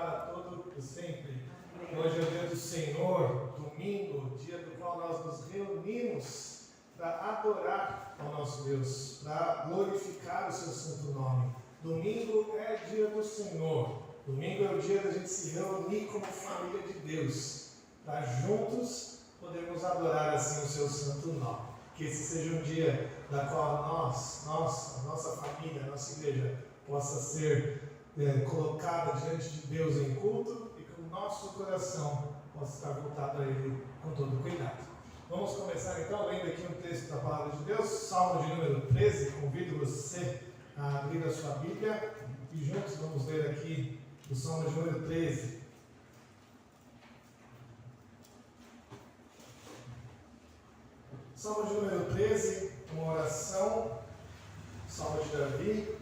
para todo e sempre. Hoje é o dia do Senhor, domingo, dia do qual nós nos reunimos para adorar ao nosso Deus, para glorificar o seu santo nome. Domingo é dia do Senhor. Domingo é o dia da gente se reunir como família de Deus, para juntos podermos adorar assim o seu santo nome. Que esse seja um dia da qual a nossa família, a nossa igreja possa ser colocada diante de Deus em culto e que o nosso coração possa estar voltado a Ele com todo cuidado. Vamos começar então lendo aqui um texto da Palavra de Deus, Salmo de número 13. Convido você a abrir a sua Bíblia e juntos vamos ler aqui o Salmo de número 13. Salmo de número 13, uma oração, Salmo de Davi,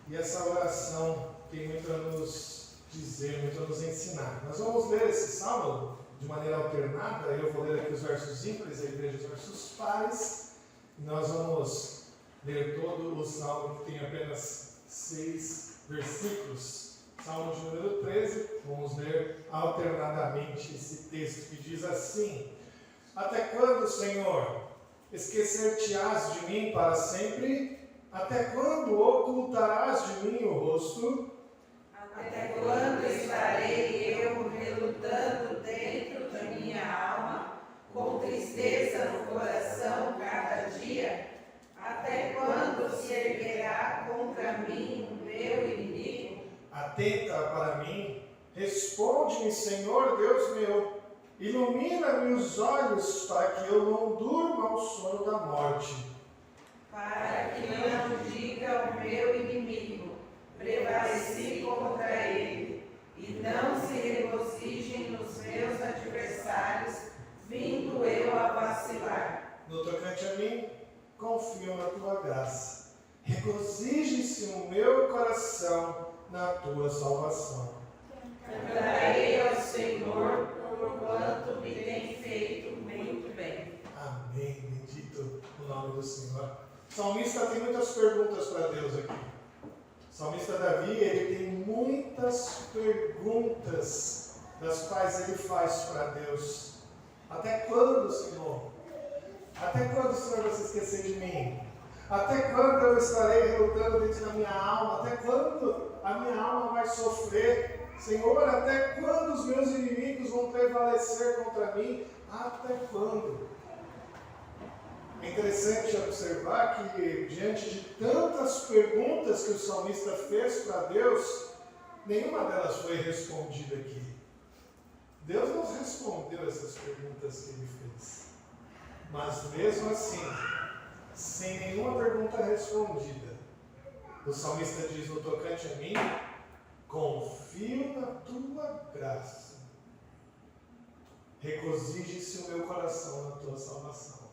e essa oração tem muito a nos dizer, muito a nos ensinar. Nós vamos ler esse salmo de maneira alternada, eu vou ler aqui os versos ímpares, a igreja os versos pares, e nós vamos ler todo o salmo que tem apenas 6 versículos. Salmo de número 13, vamos ler alternadamente esse texto que diz assim: Até quando, Senhor, esquecer-te-ás de mim para sempre? Até quando ocultarás de mim o rosto? Até quando estarei eu relutando dentro da minha alma, com tristeza no coração cada dia? Até quando se erguerá contra mim o meu inimigo? Atenta para mim, responde-me, Senhor Deus meu. Ilumina-me os olhos para que eu não durma ao sono da morte. Para que não diga o meu inimigo, prevaleci contra ele, e não se regozijem nos meus adversários, vindo eu a vacilar. No tocante a mim, confio na tua graça. Regozije-se o meu coração na tua salvação. Cantarei ao Senhor, porquanto me tem feito muito bem. Amém. Bendito o nome do Senhor. O salmista tem muitas perguntas para Deus aqui. O salmista Davi, ele tem muitas perguntas das quais ele faz para Deus. Até quando, Senhor? Até quando, Senhor, vai se esquecer de mim? Até quando eu estarei relutando dentro da minha alma? Até quando a minha alma vai sofrer? Senhor, até quando os meus inimigos vão prevalecer contra mim? Até quando? É interessante observar que, diante de tantas perguntas que o salmista fez para Deus, nenhuma delas foi respondida aqui. Deus não respondeu essas perguntas que ele fez. Mas mesmo assim, sem nenhuma pergunta respondida, o salmista diz no tocante a mim: confio na tua graça. Regozije-se o meu coração na tua salvação.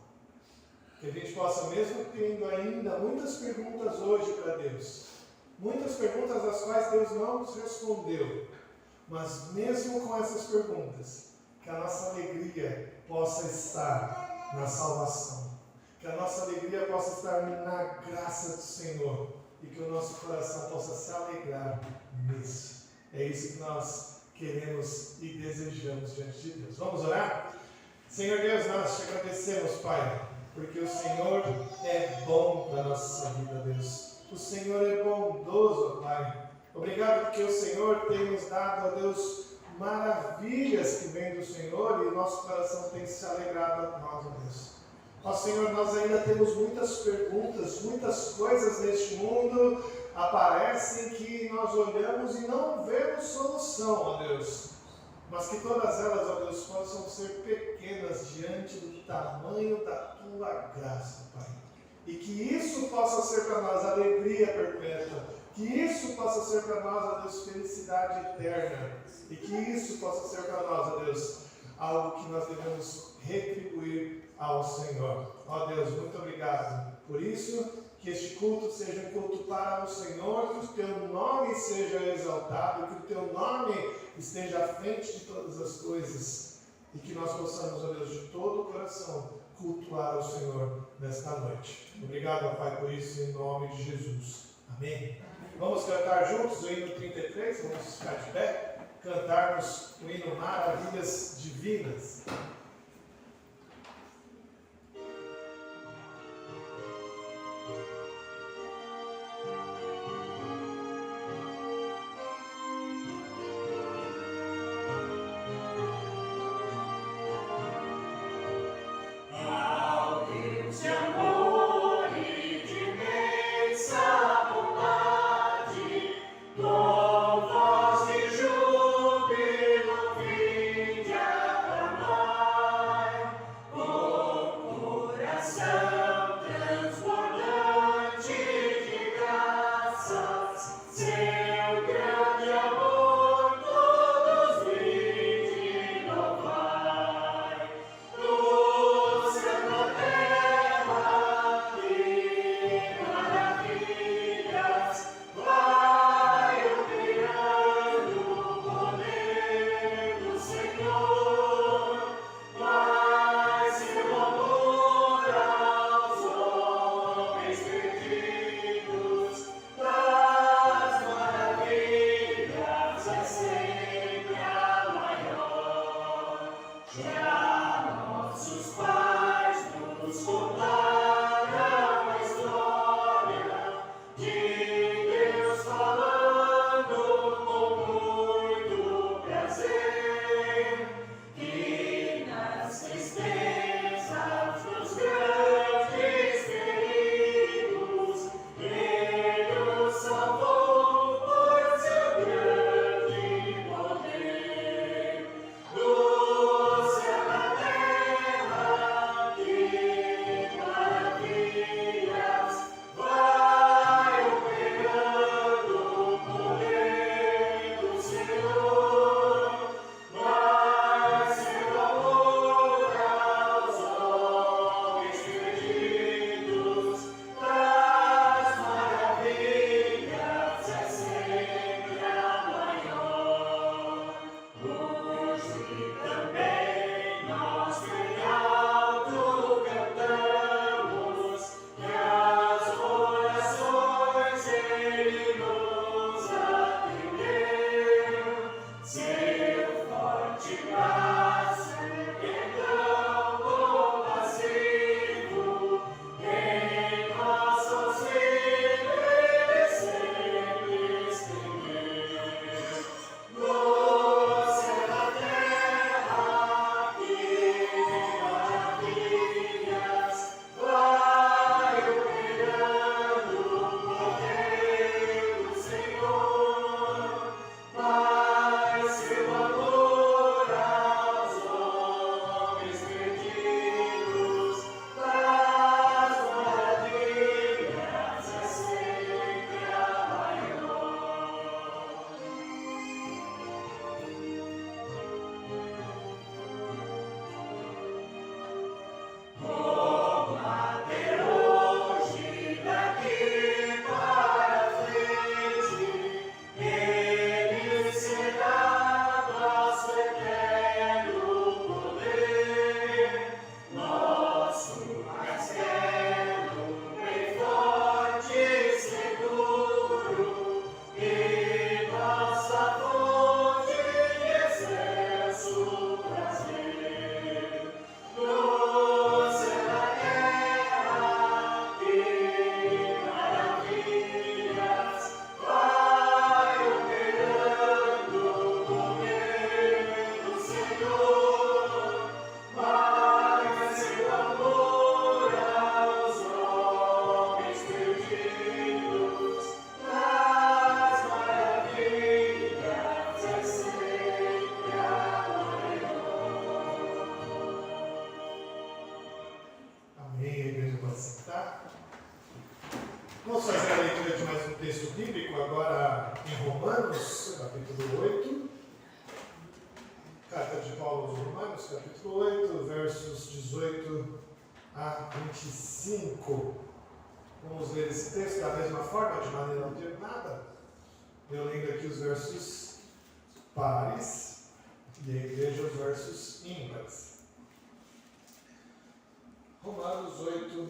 Que a gente possa, mesmo tendo ainda muitas perguntas hoje para Deus, muitas perguntas às quais Deus não nos respondeu, mas mesmo com essas perguntas, que a nossa alegria possa estar na salvação, que a nossa alegria possa estar na graça do Senhor e que o nosso coração possa se alegrar nisso. É isso que nós queremos e desejamos diante de Deus. Vamos orar? Senhor Deus, nós te agradecemos, Pai, porque o Senhor é bom para a nossa vida, Deus. O Senhor é bondoso, Pai. Obrigado porque o Senhor tem nos dado, ó Deus, maravilhas que vêm do Senhor e o nosso coração tem se alegrado a nós, ó Deus. Ó Senhor, nós ainda temos muitas perguntas, muitas coisas neste mundo aparecem que nós olhamos e não vemos solução, ó Deus. Mas que todas elas, ó Deus, possam ser pequenas diante do tamanho da tua graça, Pai. E que isso possa ser para nós alegria perpétua. Que isso possa ser para nós, ó Deus, felicidade eterna. E que isso possa ser para nós, ó Deus, algo que nós devemos retribuir ao Senhor. Ó Deus, muito obrigado por isso. Que este culto seja um culto para o Senhor, que o teu nome seja exaltado, que o teu nome esteja à frente de todas as coisas e que nós possamos, ó Deus, de todo o coração cultuar ao Senhor nesta noite. Obrigado, Pai, por isso, em nome de Jesus. Amém. Vamos cantar juntos o hino 33, vamos ficar de pé, cantarmos o hino Maravilhas Divinas. Vamos fazer a leitura de mais um texto bíblico, agora em Romanos, capítulo 8. Carta de Paulo aos Romanos, capítulo 8, versos 18 a 25. Vamos ler esse texto da mesma forma, de maneira alternada. Eu lendo aqui os versos pares e a igreja os versos ímpares. Romanos 8,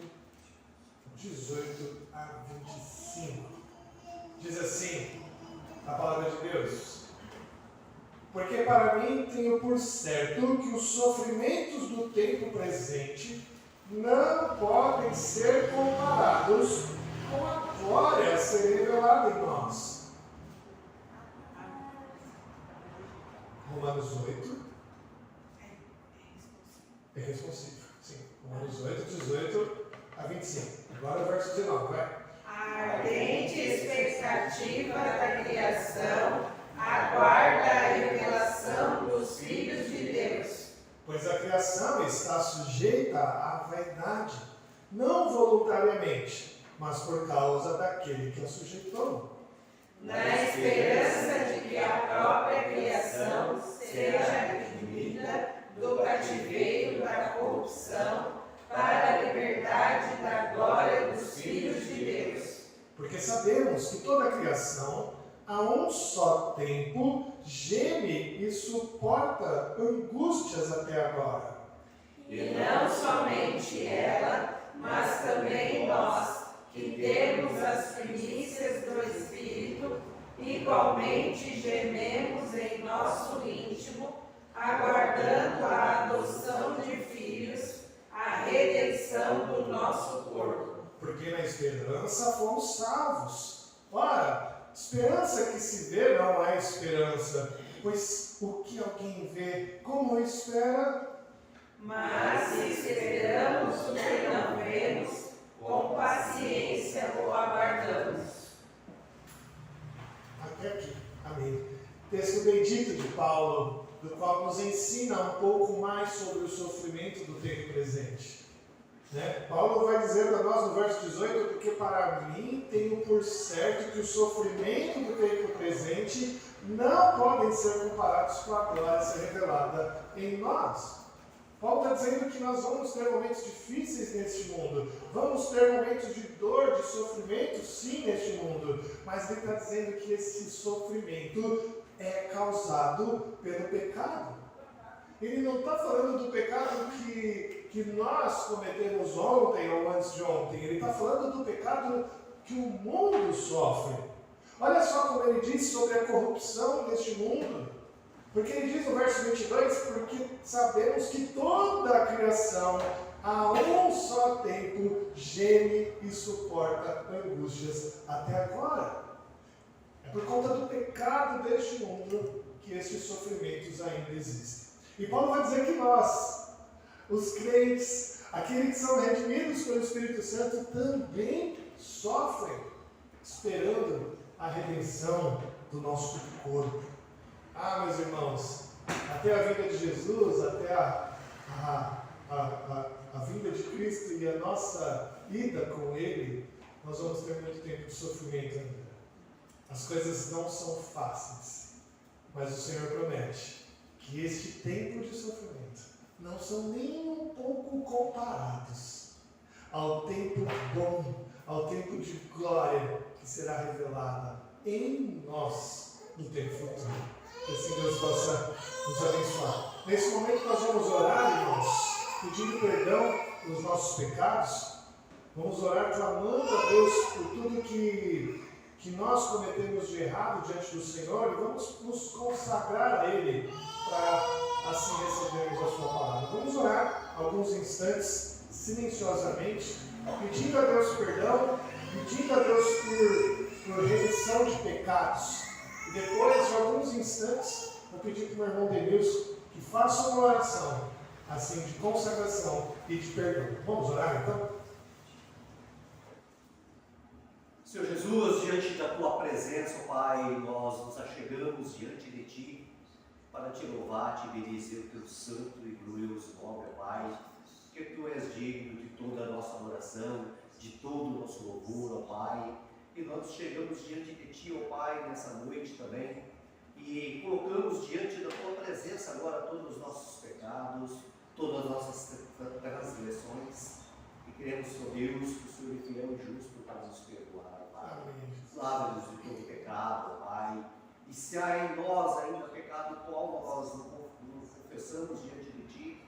18 a 25. Diz assim: por certo que os sofrimentos do tempo presente não podem ser comparados com a glória a ser revelada em nós. Romanos 8. É responsivo. Sim. Romanos 8, 18 a 25. Agora o verso 19, vai. A ardente expectativa da criação aguarda a revelação dos filhos de Deus. Pois a criação está sujeita à vaidade, não voluntariamente, mas por causa daquele que a sujeitou. Na esperança de que a própria criação seja redimida do cativeiro da corrupção para a liberdade da glória dos filhos de Deus. Porque sabemos que toda a criação, a um só tempo, geme e suporta angústias até agora. E não somente ela, mas também nós, que temos as primícias do Espírito, igualmente gememos em nosso íntimo, aguardando a adoção de filhos, a redenção do nosso corpo. Porque na esperança fomos salvos. Ora, esperança que se vê não é esperança, pois o que alguém vê, como espera? Mas se esperamos o que não vemos, com paciência o aguardamos. Até aqui. Amém. Texto bendito de Paulo, do qual nos ensina um pouco mais sobre o sofrimento do tempo presente. Paulo vai dizer a nós no verso 18, porque para mim tenho por certo que o sofrimento do tempo presente não podem ser comparados com a glória a ser revelada em nós. Paulo está dizendo que nós vamos ter momentos difíceis neste mundo, vamos ter momentos de dor, de sofrimento, sim, neste mundo, mas ele está dizendo que esse sofrimento é causado pelo pecado. Ele não está falando do pecado que nós cometemos ontem ou antes de ontem. Ele está falando do pecado que o mundo sofre. Olha só como ele diz sobre a corrupção deste mundo. Porque ele diz no verso 22, porque sabemos que toda a criação, a um só tempo, geme e suporta angústias até agora. É por conta do pecado deste mundo que estes sofrimentos ainda existem. E Paulo vai dizer que nós, os crentes, aqueles que são redimidos pelo Espírito Santo, também sofrem, esperando a redenção do nosso corpo. Ah, meus irmãos, até a vinda de Jesus, até a vinda de Cristo e a nossa ida com Ele, nós vamos ter muito tempo de sofrimento ainda. As coisas não são fáceis, mas o Senhor promete que este tempo de sofrimento não são nem um pouco comparados ao tempo bom, ao tempo de glória que será revelada em nós no tempo futuro. Que assim Deus possa nos abençoar. Nesse momento nós vamos orar, irmãos, pedindo perdão pelos nossos pecados. Vamos orar clamando a Deus por tudo que nós cometemos de errado diante do Senhor e vamos nos consagrar a Ele para assim recebermos a Sua palavra. Vamos orar alguns instantes silenciosamente, pedindo a Deus perdão, pedindo a Deus por remissão de pecados. E depois de alguns instantes, vou pedir para o meu irmão Denilson que faça uma oração assim de consagração e de perdão. Vamos orar então? Senhor Jesus, diante da Tua presença, Pai, nós nos achegamos diante de Ti para Te louvar, Te bendizer o Teu santo e glorioso nome, Pai, que Tu és digno de toda a nossa adoração, de todo o nosso louvor, Pai, e nós chegamos diante de Ti, Pai, nessa noite também, e colocamos diante da Tua presença agora todos os nossos pecados, todas as nossas transgressões, e queremos, Senhor Deus, que o Senhor é fiel e justo para nos perdoar, Pai. Lava-nos de todo pecado, Pai. E se há em nós ainda pecado qual nós não confessamos diante de Ti,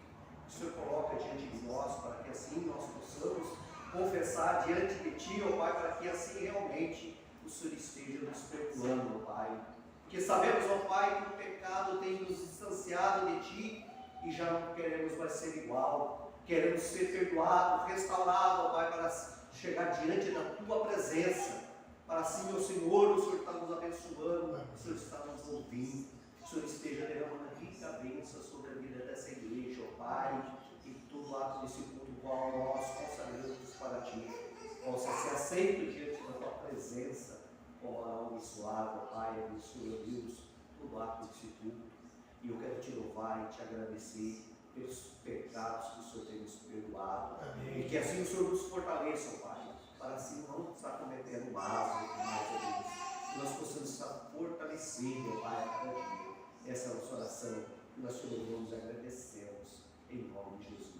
o Senhor coloca diante de nós, para que assim nós possamos confessar diante de Ti, ó Pai, para que assim realmente o Senhor esteja nos perdoando, ó Pai. Porque sabemos, ó Pai, que o pecado tem nos distanciado de Ti e já não queremos mais ser igual. Queremos ser perdoados, restaurados, ó Pai, para chegar diante da Tua presença. Para assim, meu Senhor, o Senhor está nos abençoando, o Senhor está nos ouvindo. Que o Senhor esteja derramando rica bênção sobre a vida dessa igreja, ó Pai, e todo ato desse culto qual nós consagramos para Ti possa ser aceito diante da Tua presença, como algo suave, ó Pai, abençoe, ó Deus, todo ato desse culto. E eu quero Te louvar e Te agradecer pelos pecados que o Senhor tem nos perdoado. Amém. E que assim o Senhor nos fortaleça, ó Pai, para assim não estar cometendo mais, ó Deus. Que nós possamos estar fortalecendo, ó Pai, a cada dia. Essa é a nossa oração e nós te louvamos e agradecemos em nome de Jesus.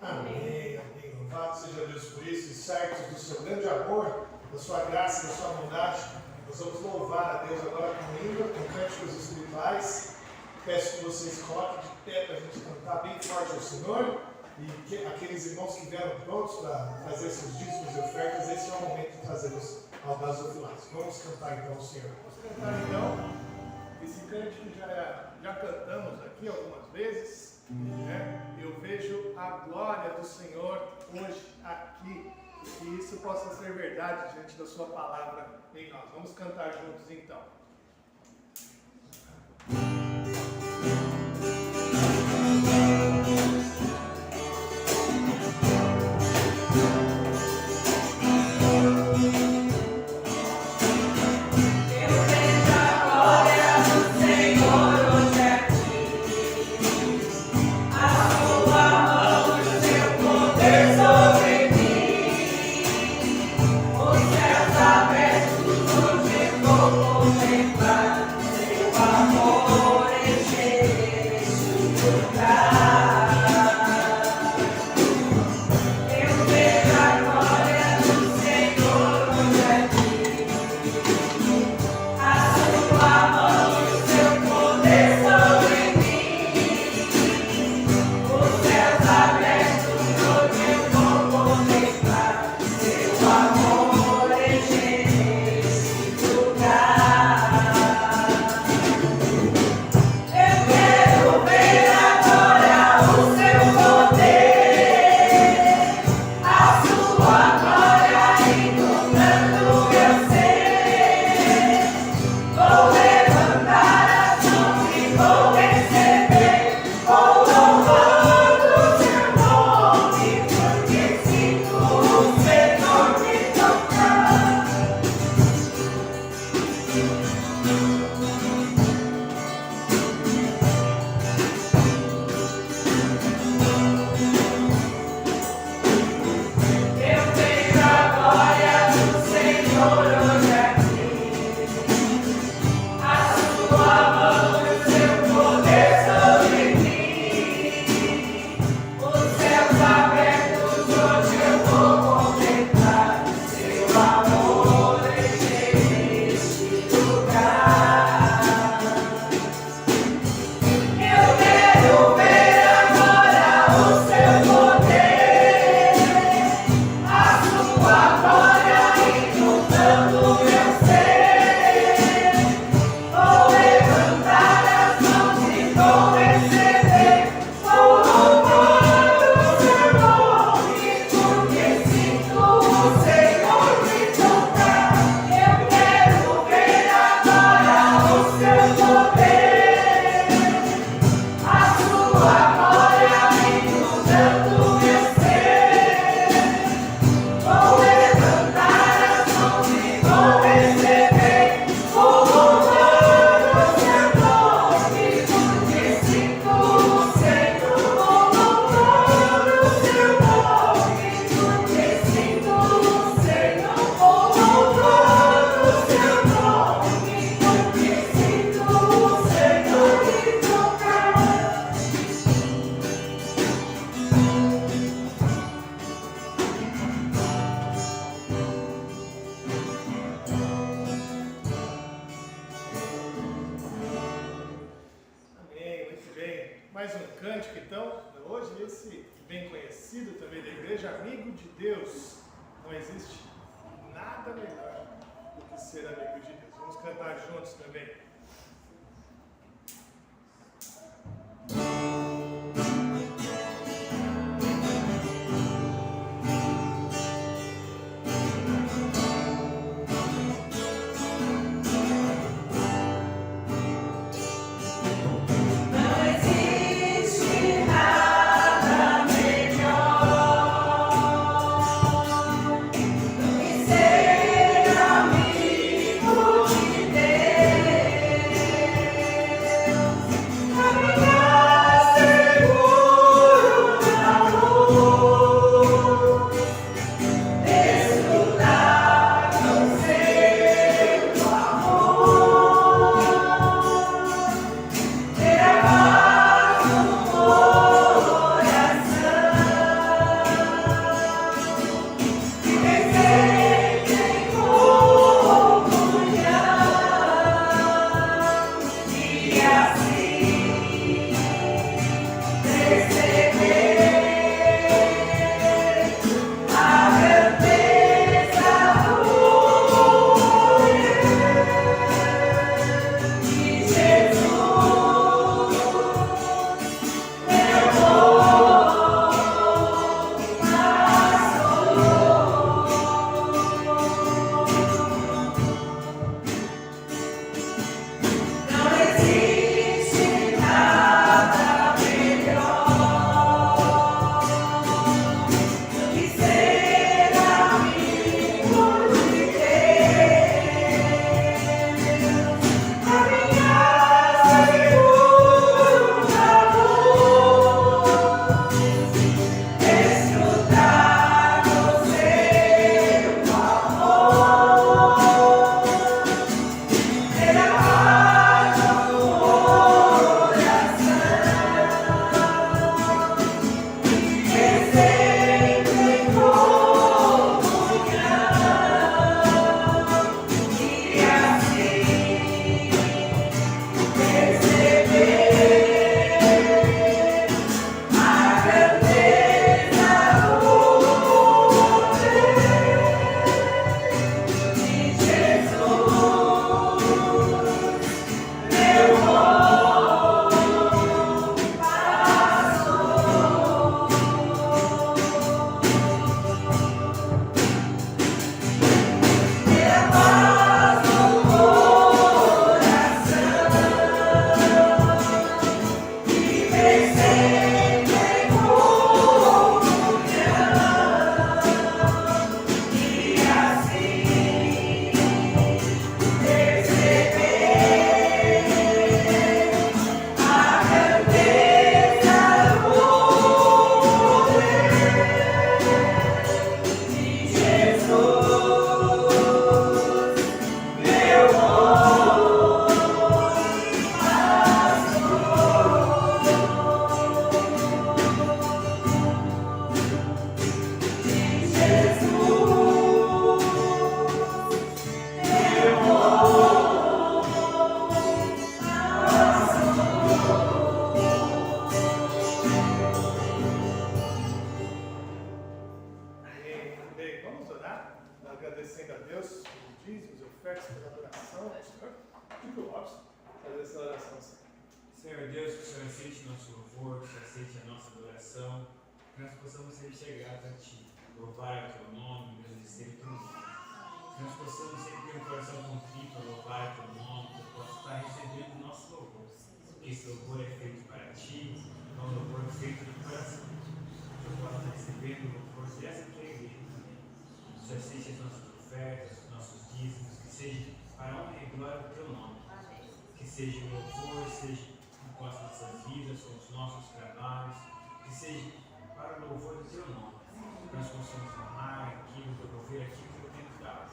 Amém. Amém, amém. Louvado seja Deus por isso, e certos do seu grande amor, da sua graça, da sua bondade. Nós vamos louvar a Deus agora com língua, com cânticos espirituais. Peço que vocês coloquem de pé para a gente cantar bem forte ao Senhor. E que aqueles irmãos que vieram prontos para trazer seus dízimos e ofertas, esse é o momento de trazê-los ao gasofilados. Vamos cantar então ao Senhor. Vamos cantar então. Esse cântico já cantamos aqui algumas vezes. Eu vejo a glória do Senhor hoje aqui. Que isso possa ser verdade diante da sua palavra em nós. Vamos cantar juntos então. Mais um cântico então, hoje esse bem conhecido também da igreja, amigo de Deus. Não existe nada melhor do que ser amigo de Deus. Vamos cantar juntos também. Senhor. Tipo Lopes, fazer essa oração. Senhor Deus, que o Senhor aceite nosso louvor, que o Senhor aceite a nossa adoração, que nós possamos ser chegados a Ti, louvar o Teu nome, agradecer o Teu nome. Que nós possamos sempre ter um coração contrito a louvar o Teu nome, que eu possa estar recebendo o nosso louvor. Porque esse louvor é feito para Ti, é um louvor feito do coração. Que eu possa estar recebendo o louvor dessa Tua igreja também. Que o Senhor aceite as nossas ofertas, os nossos dízimos, que seja para a honra e glória do Teu nome. Que seja o louvor, seja com as nossas vidas, com os nossos trabalhos, que seja para o louvor do Teu nome, que nós possamos honrar aquilo, devolver aquilo que eu tenho dado.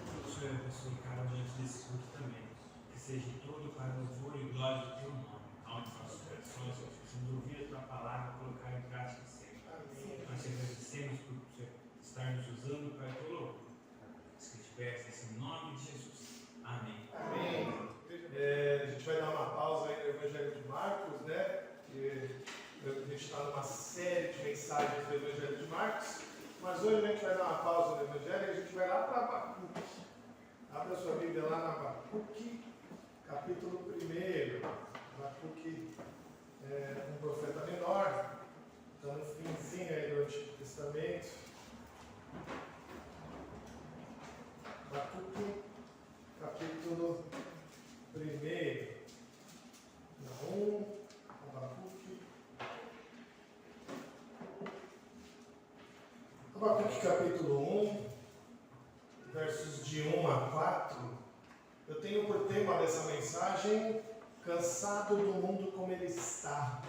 Que o Senhor abençoe cada um diante desse culto também, que seja todo para o louvor e glória do Teu nome, aonde nossos corações, nós precisamos ouvir a Tua palavra e colocar em prática sempre. Nós te agradecemos por estar nos usando para o Teu louvor. Que te peço em nome de Jesus. Amém. Amém. A gente vai dar uma pausa aí no Evangelho de Marcos, né? A gente está numa série de mensagens do Evangelho de Marcos, mas hoje a gente vai dar uma pausa no Evangelho e a gente vai lá para Abacuque. Abra sua Bíblia lá na Abacuque, capítulo 1. Abacuque é um profeta menor, está no finzinho aí do Antigo Testamento. Abacuque, capítulo 1. Abacuque capítulo 1, versos de 1 a 4. Eu tenho por tema dessa mensagem: cansado do mundo como ele está.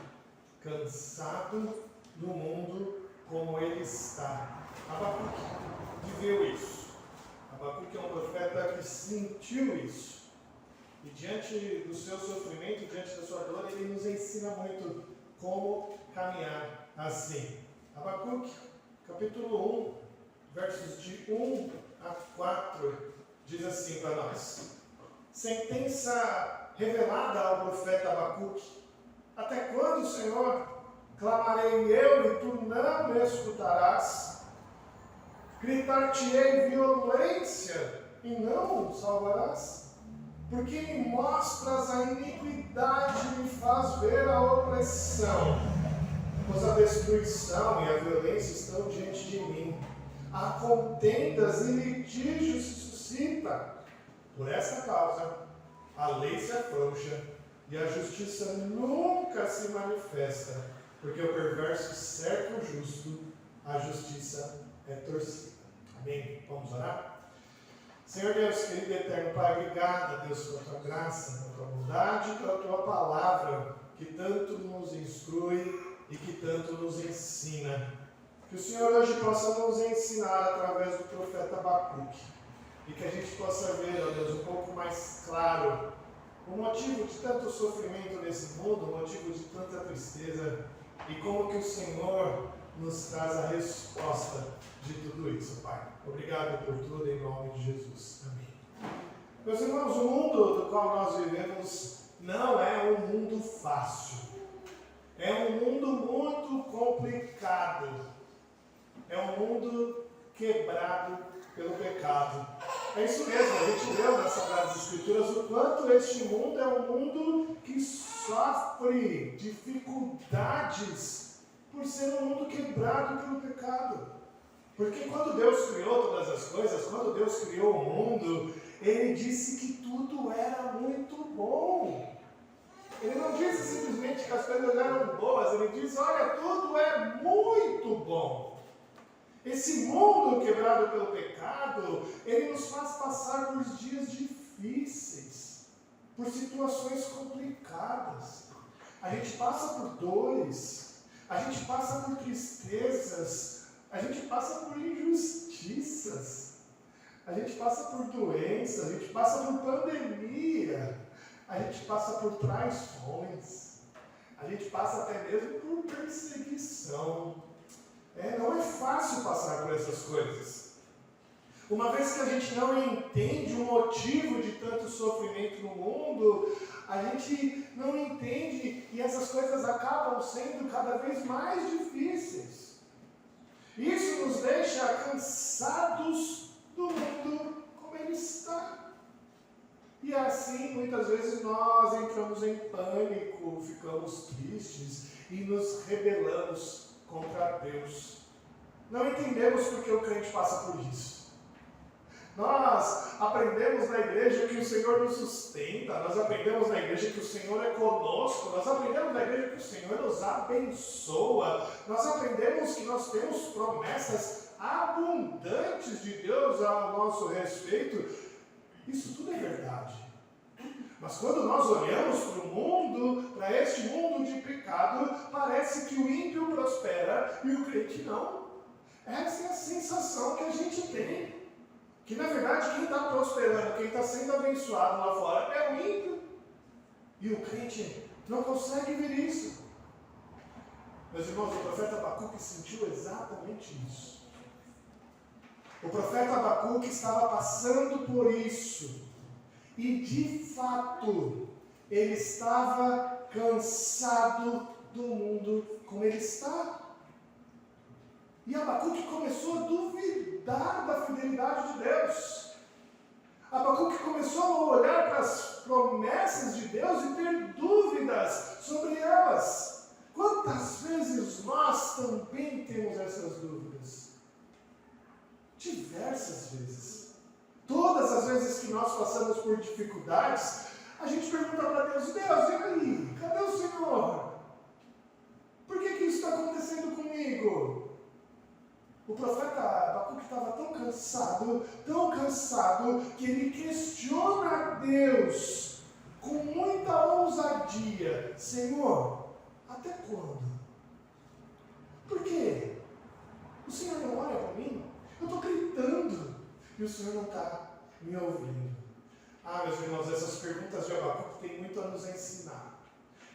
Cansado do mundo como ele está. Abacuque viveu isso. Abacuque é um profeta que sentiu isso. E diante do seu sofrimento, diante da sua dor, ele nos ensina muito como caminhar assim. Abacuque, capítulo 1, versos de 1 a 4, diz assim para nós: sentença revelada ao profeta Abacuque: até quando, Senhor, clamarei eu e tu não me escutarás? Gritar-te-ei violência e não salvarás? Porque me mostras a iniquidade e me faz ver a opressão. Pois a destruição e a violência estão diante de mim. Há contendas e litígios se suscita. Por essa causa, a lei se afrouxa e a justiça nunca se manifesta. Porque o perverso cerca o justo, a justiça é torcida. Amém? Vamos orar? Senhor Deus, querido e eterno Pai, obrigado, Deus, pela Tua graça, pela Tua bondade, pela Tua palavra, que tanto nos instrui e que tanto nos ensina. Que o Senhor hoje possa nos ensinar através do profeta Abacuque, e que a gente possa ver, ó Deus, um pouco mais claro o motivo de tanto sofrimento nesse mundo, o motivo de tanta tristeza, e como que o Senhor nos traz a resposta de tudo isso, Pai. Obrigado por tudo, em nome de Jesus. Amém. Meus irmãos, o mundo do qual nós vivemos não é um mundo fácil. É um mundo muito complicado. É um mundo quebrado pelo pecado. É isso mesmo, a gente leu nas Sagradas Escrituras o quanto este mundo é um mundo que sofre dificuldades por ser um mundo quebrado pelo pecado. Porque quando Deus criou todas as coisas, quando Deus criou o mundo, Ele disse que tudo era muito bom. Ele não disse simplesmente que as coisas eram boas, Ele disse: olha, tudo é muito bom. Esse mundo quebrado pelo pecado, ele nos faz passar por dias difíceis, por situações complicadas. A gente passa por dores, a gente passa por tristezas, a gente passa por injustiças, a gente passa por doenças, a gente passa por pandemia, a gente passa por traições, a gente passa até mesmo por perseguição. Não é fácil passar por essas coisas. Uma vez que a gente não entende o motivo de tanto sofrimento no mundo, a gente não entende e essas coisas acabam sendo cada vez mais difíceis. Isso nos deixa cansados do mundo como ele está. E é muitas vezes nós entramos em pânico, ficamos tristes e nos rebelamos contra Deus. Não entendemos por que o crente passa por isso. Nós aprendemos na igreja que o Senhor nos sustenta, nós aprendemos na igreja que o Senhor é conosco, nós aprendemos na igreja que o Senhor nos abençoa, nós aprendemos que nós temos promessas abundantes de Deus ao nosso respeito. Isso tudo é verdade. Mas quando nós olhamos para o mundo, para este mundo de pecado, parece que o ímpio prospera e o crente não. Essa é a sensação que a gente tem. Que na verdade quem está prosperando, quem está sendo abençoado lá fora é o ímpio. E o crente não consegue ver isso. Meus irmãos, o profeta Abacuque sentiu exatamente isso. O profeta Abacuque estava passando por isso. E de fato, ele estava cansado do mundo como ele está. E Abacuque começou a duvidar da fidelidade de Deus. Abacuque começou a olhar para as promessas de Deus e ter dúvidas sobre elas. Quantas vezes nós também temos essas dúvidas? Diversas vezes. Todas as vezes que nós passamos por dificuldades, a gente pergunta para Deus: Deus, e aí? Cadê o Senhor? Por que isso está acontecendo comigo? O profeta Abacuque estava tão cansado, que ele questiona a Deus com muita ousadia: Senhor, até quando? Por quê? O Senhor não olha para mim? Eu estou gritando e o Senhor não está me ouvindo. Meus irmãos, essas perguntas de Abacuque têm muito a nos ensinar.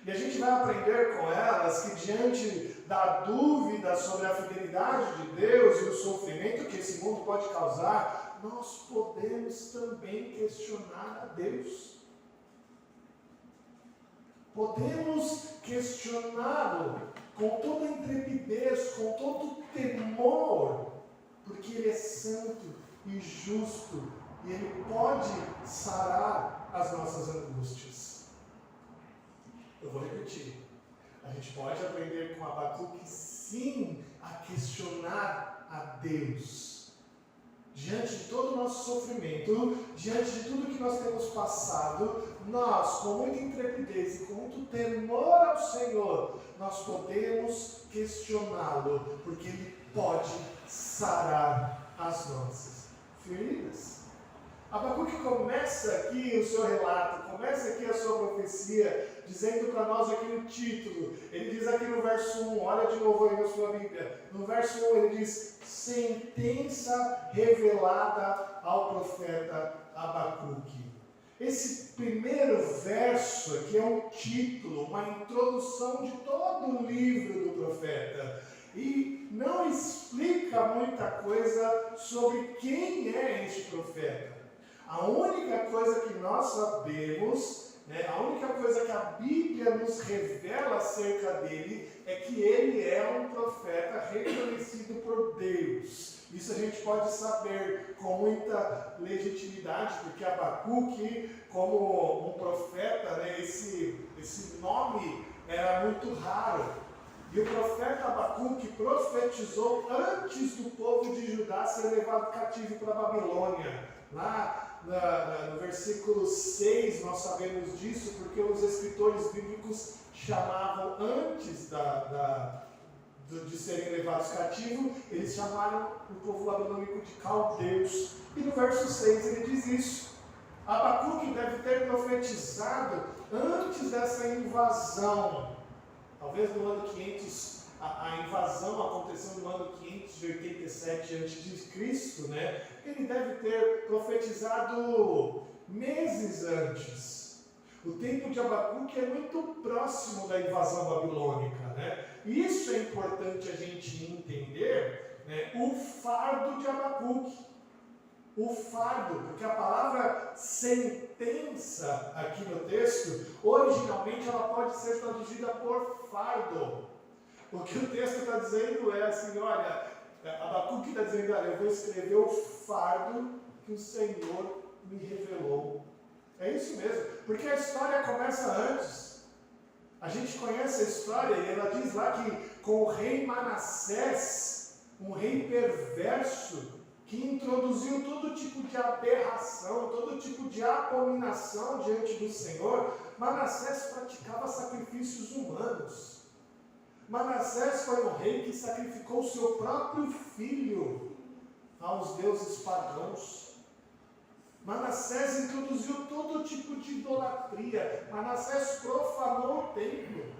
E a gente vai aprender com elas que diante da dúvida sobre a fidelidade de Deus e o sofrimento que esse mundo pode causar, nós podemos também questionar a Deus. Podemos questioná-lo com toda intrepidez, com todo temor, porque Ele é santo e justo e Ele pode sarar as nossas angústias. Eu vou repetir. A gente pode aprender com Abacuque, sim, a questionar a Deus. Diante de todo o nosso sofrimento, diante de tudo que nós temos passado, nós, com muita intrepidez e com muito temor ao Senhor, nós podemos questioná-lo, porque Ele pode sarar as nossas feridas. Abacuque começa aqui o seu relato, começa aqui a sua profecia, dizendo para nós aqui no título. Ele diz aqui no verso 1, olha de novo aí na sua Bíblia. No verso 1 ele diz: sentença revelada ao profeta Abacuque. Esse primeiro verso aqui é um título, uma introdução de todo o livro do profeta. E não explica muita coisa sobre quem é este profeta. A única coisa que nós sabemos, a única coisa que a Bíblia nos revela acerca dele é que ele é um profeta reconhecido por Deus. Isso a gente pode saber com muita legitimidade, porque Abacuque, como um profeta, esse nome era muito raro. E o profeta Abacuque profetizou antes do povo de Judá ser levado cativo para a Babilônia. Lá no versículo 6 nós sabemos disso, porque os escritores bíblicos chamavam, antes de serem levados cativos, eles chamaram o povo babilônico de caldeus. E no verso 6 ele diz isso. Abacuque deve ter profetizado antes dessa invasão. Talvez no ano 500, a invasão aconteceu no ano 587 a.C., né? Ele deve ter profetizado meses antes. O tempo de Abacuque é muito próximo da invasão babilônica, né? Isso é importante a gente entender, né? O fardo de Abacuque. O fardo, porque a palavra sentença aqui no texto, originalmente ela pode ser traduzida por fardo. O que o texto está dizendo é assim, olha, Abacuque está dizendo, olha, eu vou escrever o fardo que o Senhor me revelou É isso mesmo, porque a história começa antes. A gente conhece a história e ela diz lá que com o rei Manassés, um rei perverso, que introduziu todo tipo de aberração, todo tipo de abominação diante do Senhor, Manassés praticava sacrifícios humanos. Manassés foi um rei que sacrificou seu próprio filho aos deuses pagãos. Manassés introduziu todo tipo de idolatria. Manassés profanou o templo.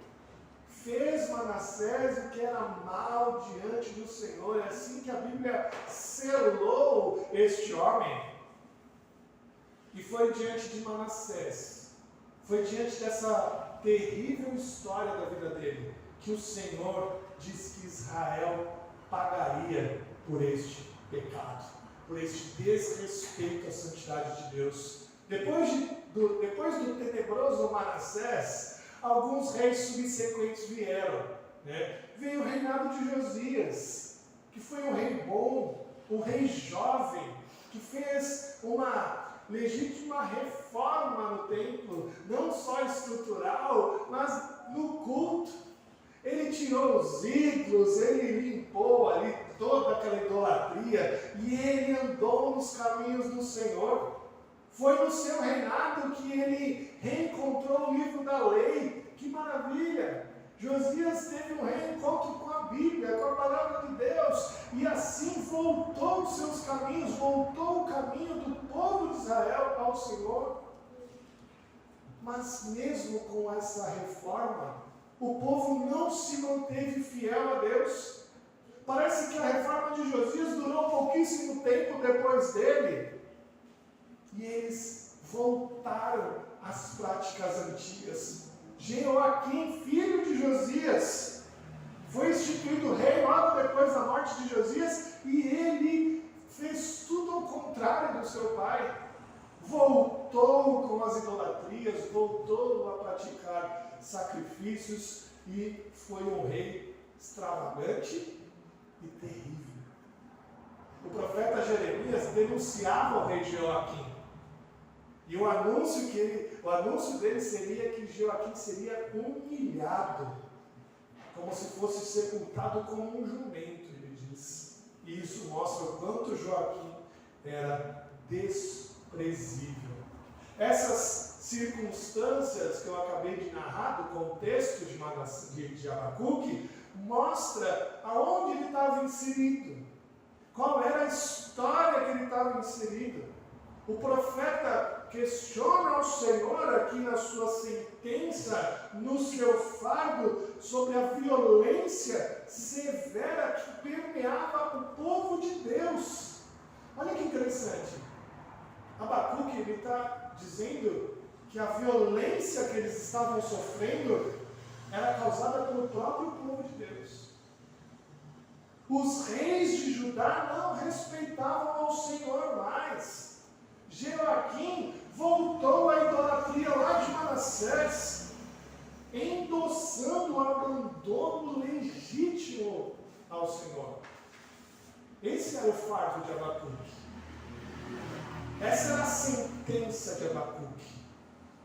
Fez Manassés o que era mal diante do Senhor. É assim que a Bíblia selou este homem. E foi diante de Manassés, foi diante dessa terrível história da vida dele, que o Senhor diz que Israel pagaria por este pecado, por este desrespeito à santidade de Deus. Depois do tenebroso Manassés, alguns reis subsequentes vieram. Veio o reinado de Josias, que foi um rei bom, um rei jovem, que fez uma legítima reforma no templo, não só estrutural, mas no culto. Ele tirou os ídolos, ele limpou ali toda aquela idolatria e ele andou nos caminhos do Senhor. Foi no seu reinado que ele reencontrou o livro da lei. Que maravilha! Josias teve um reencontro com a Bíblia, com a palavra de Deus, e assim voltou os seus caminhos, voltou o caminho do povo de Israel ao Senhor. Mas mesmo com essa reforma, o povo não se manteve fiel a Deus. Parece que a reforma de Josias durou pouquíssimo tempo depois dele. E eles voltaram às práticas antigas. Jeoaquim, filho de Josias, foi instituído rei logo depois da morte de Josias, e ele fez tudo ao contrário do seu pai. Voltou com as idolatrias, voltou a praticar sacrifícios e foi um rei extravagante e terrível. O profeta Jeremias denunciava o rei Jeoaquim. E o anúncio dele seria que Jeoaquim seria humilhado, como se fosse sepultado como um jumento, ele diz. E isso mostra o quanto Joaquim era desprezível. Essas circunstâncias que eu acabei de narrar, do contexto de Abacuque, mostra aonde ele estava inserido, qual era a história que ele estava inserido. O profeta questiona ao Senhor aqui na sua sentença, no seu fardo, sobre a violência severa que permeava o povo de Deus. Olha que interessante. Abacuque está dizendo que a violência que eles estavam sofrendo era causada pelo próprio povo de Deus. Os reis de Judá não respeitavam ao Senhor mais. Jeoaquim voltou à idolatria lá de Manassés, endossando o abandono legítimo ao Senhor. Esse era o fardo de Abacuque. Essa era a sentença de Abacuque.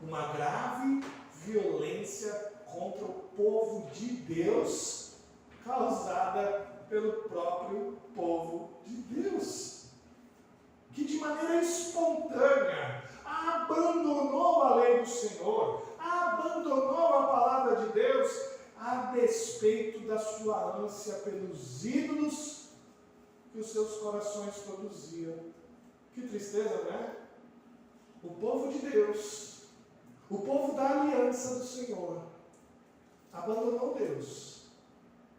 Uma grave violência contra o povo de Deus, causada pelo próprio povo de Deus, que de maneira espontânea abandonou a lei do Senhor, abandonou a palavra de Deus, a despeito da sua ânsia pelos ídolos que os seus corações produziam. Que tristeza, não é? O povo de Deus, o povo da aliança do Senhor, abandonou Deus,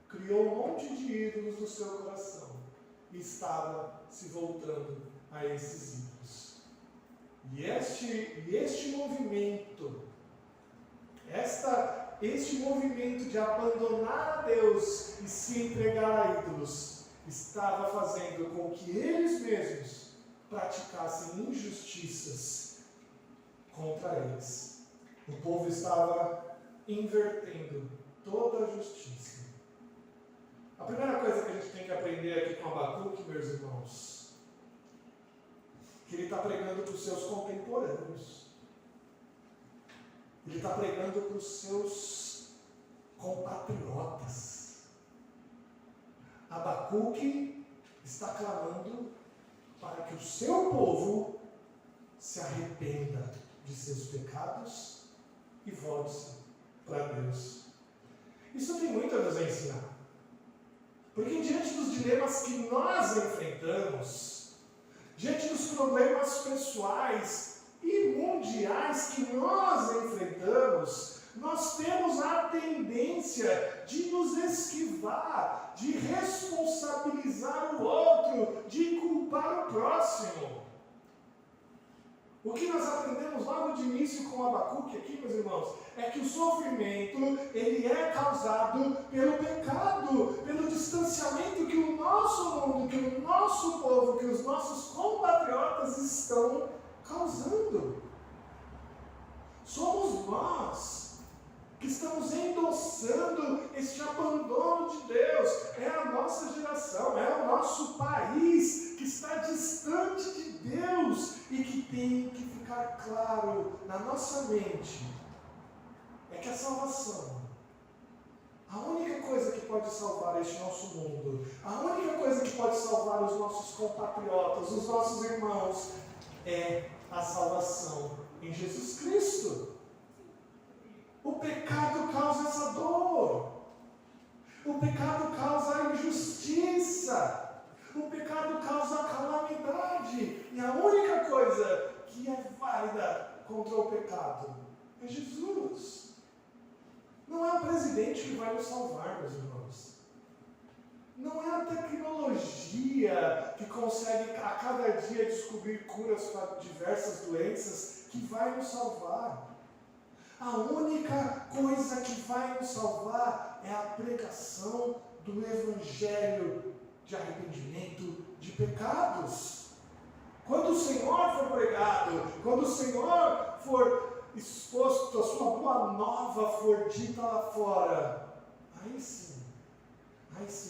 criou um monte de ídolos no seu coração e estava se voltando a esses ídolos. E este movimento, este movimento de abandonar a Deus e se entregar a ídolos, estava fazendo com que eles mesmos praticassem injustiças contra eles. O povo estava invertendo toda a justiça. A primeira coisa que a gente tem que aprender aqui com Abacuque, meus irmãos, que ele está pregando para os seus contemporâneos. Ele está pregando para os seus compatriotas. Abacuque está clamando para que o seu povo se arrependa de seus pecados e volte para Deus. Isso tem muito a nos ensinar. Porque diante dos dilemas que nós enfrentamos, diante dos problemas pessoais e mundiais que nós enfrentamos, nós temos a tendência de nos esquivar, de responsabilizar o outro, de culpar o próximo. O que nós aprendemos logo de início com Abacuque aqui, meus irmãos, é que o sofrimento, ele é causado pelo pecado, pelo distanciamento que o nosso mundo, que o nosso povo, que os nossos compatriotas estão causando. Somos nós que estamos endossando este abandono de Deus. É a nossa geração, é o nosso país que está distante de Deus e que tem que ficar claro na nossa mente é que a salvação, a única coisa que pode salvar este nosso mundo, a única coisa que pode salvar os nossos compatriotas, os nossos irmãos, é a salvação em Jesus Cristo. O pecado causa essa dor. O pecado causa a injustiça. O pecado causa a calamidade. E a única coisa que é válida contra o pecado é Jesus. Não é o presidente que vai nos salvar, meus irmãos. Não é a tecnologia que consegue a cada dia descobrir curas para diversas doenças que vai nos salvar. A única coisa que vai nos salvar é a pregação do Evangelho de arrependimento de pecados. Quando o Senhor for pregado, quando o Senhor for exposto, a sua boa nova for dita lá fora, aí sim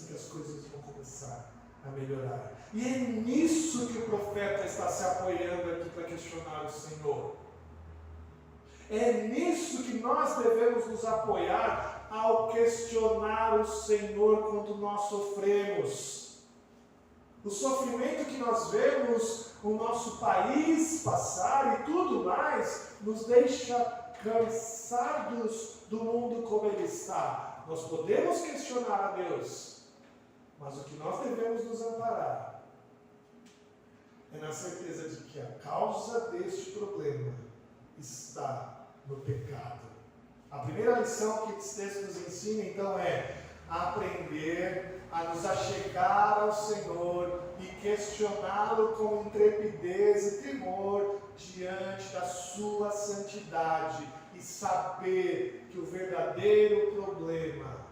que as coisas vão começar a melhorar. E é nisso que o profeta está se apoiando aqui para questionar o Senhor. É nisso que nós devemos nos apoiar ao questionar o Senhor quando nós sofremos. O sofrimento que nós vemos o nosso país passar e tudo mais, nos deixa cansados do mundo como ele está. Nós podemos questionar a Deus, mas o que nós devemos nos amparar é na certeza de que a causa deste problema está no pecado. A primeira lição que esse texto nos ensina, então, é aprender a nos achegar ao Senhor e questioná-lo com intrepidez e temor diante da sua santidade e saber que o verdadeiro problema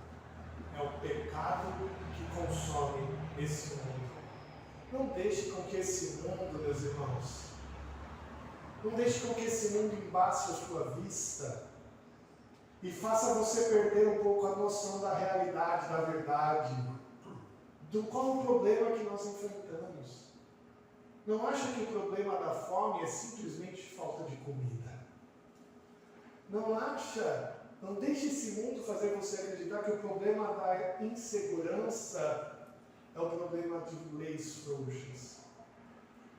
é o pecado que consome esse mundo. Não deixe com que esse mundo, meus irmãos, não deixe com que esse mundo embace a sua vista e faça você perder um pouco a noção da realidade, da verdade, do qual o problema que nós enfrentamos. Não acha que o problema da fome é simplesmente falta de comida. Não deixe esse mundo fazer você acreditar que o problema da insegurança é o problema de leis frouxas.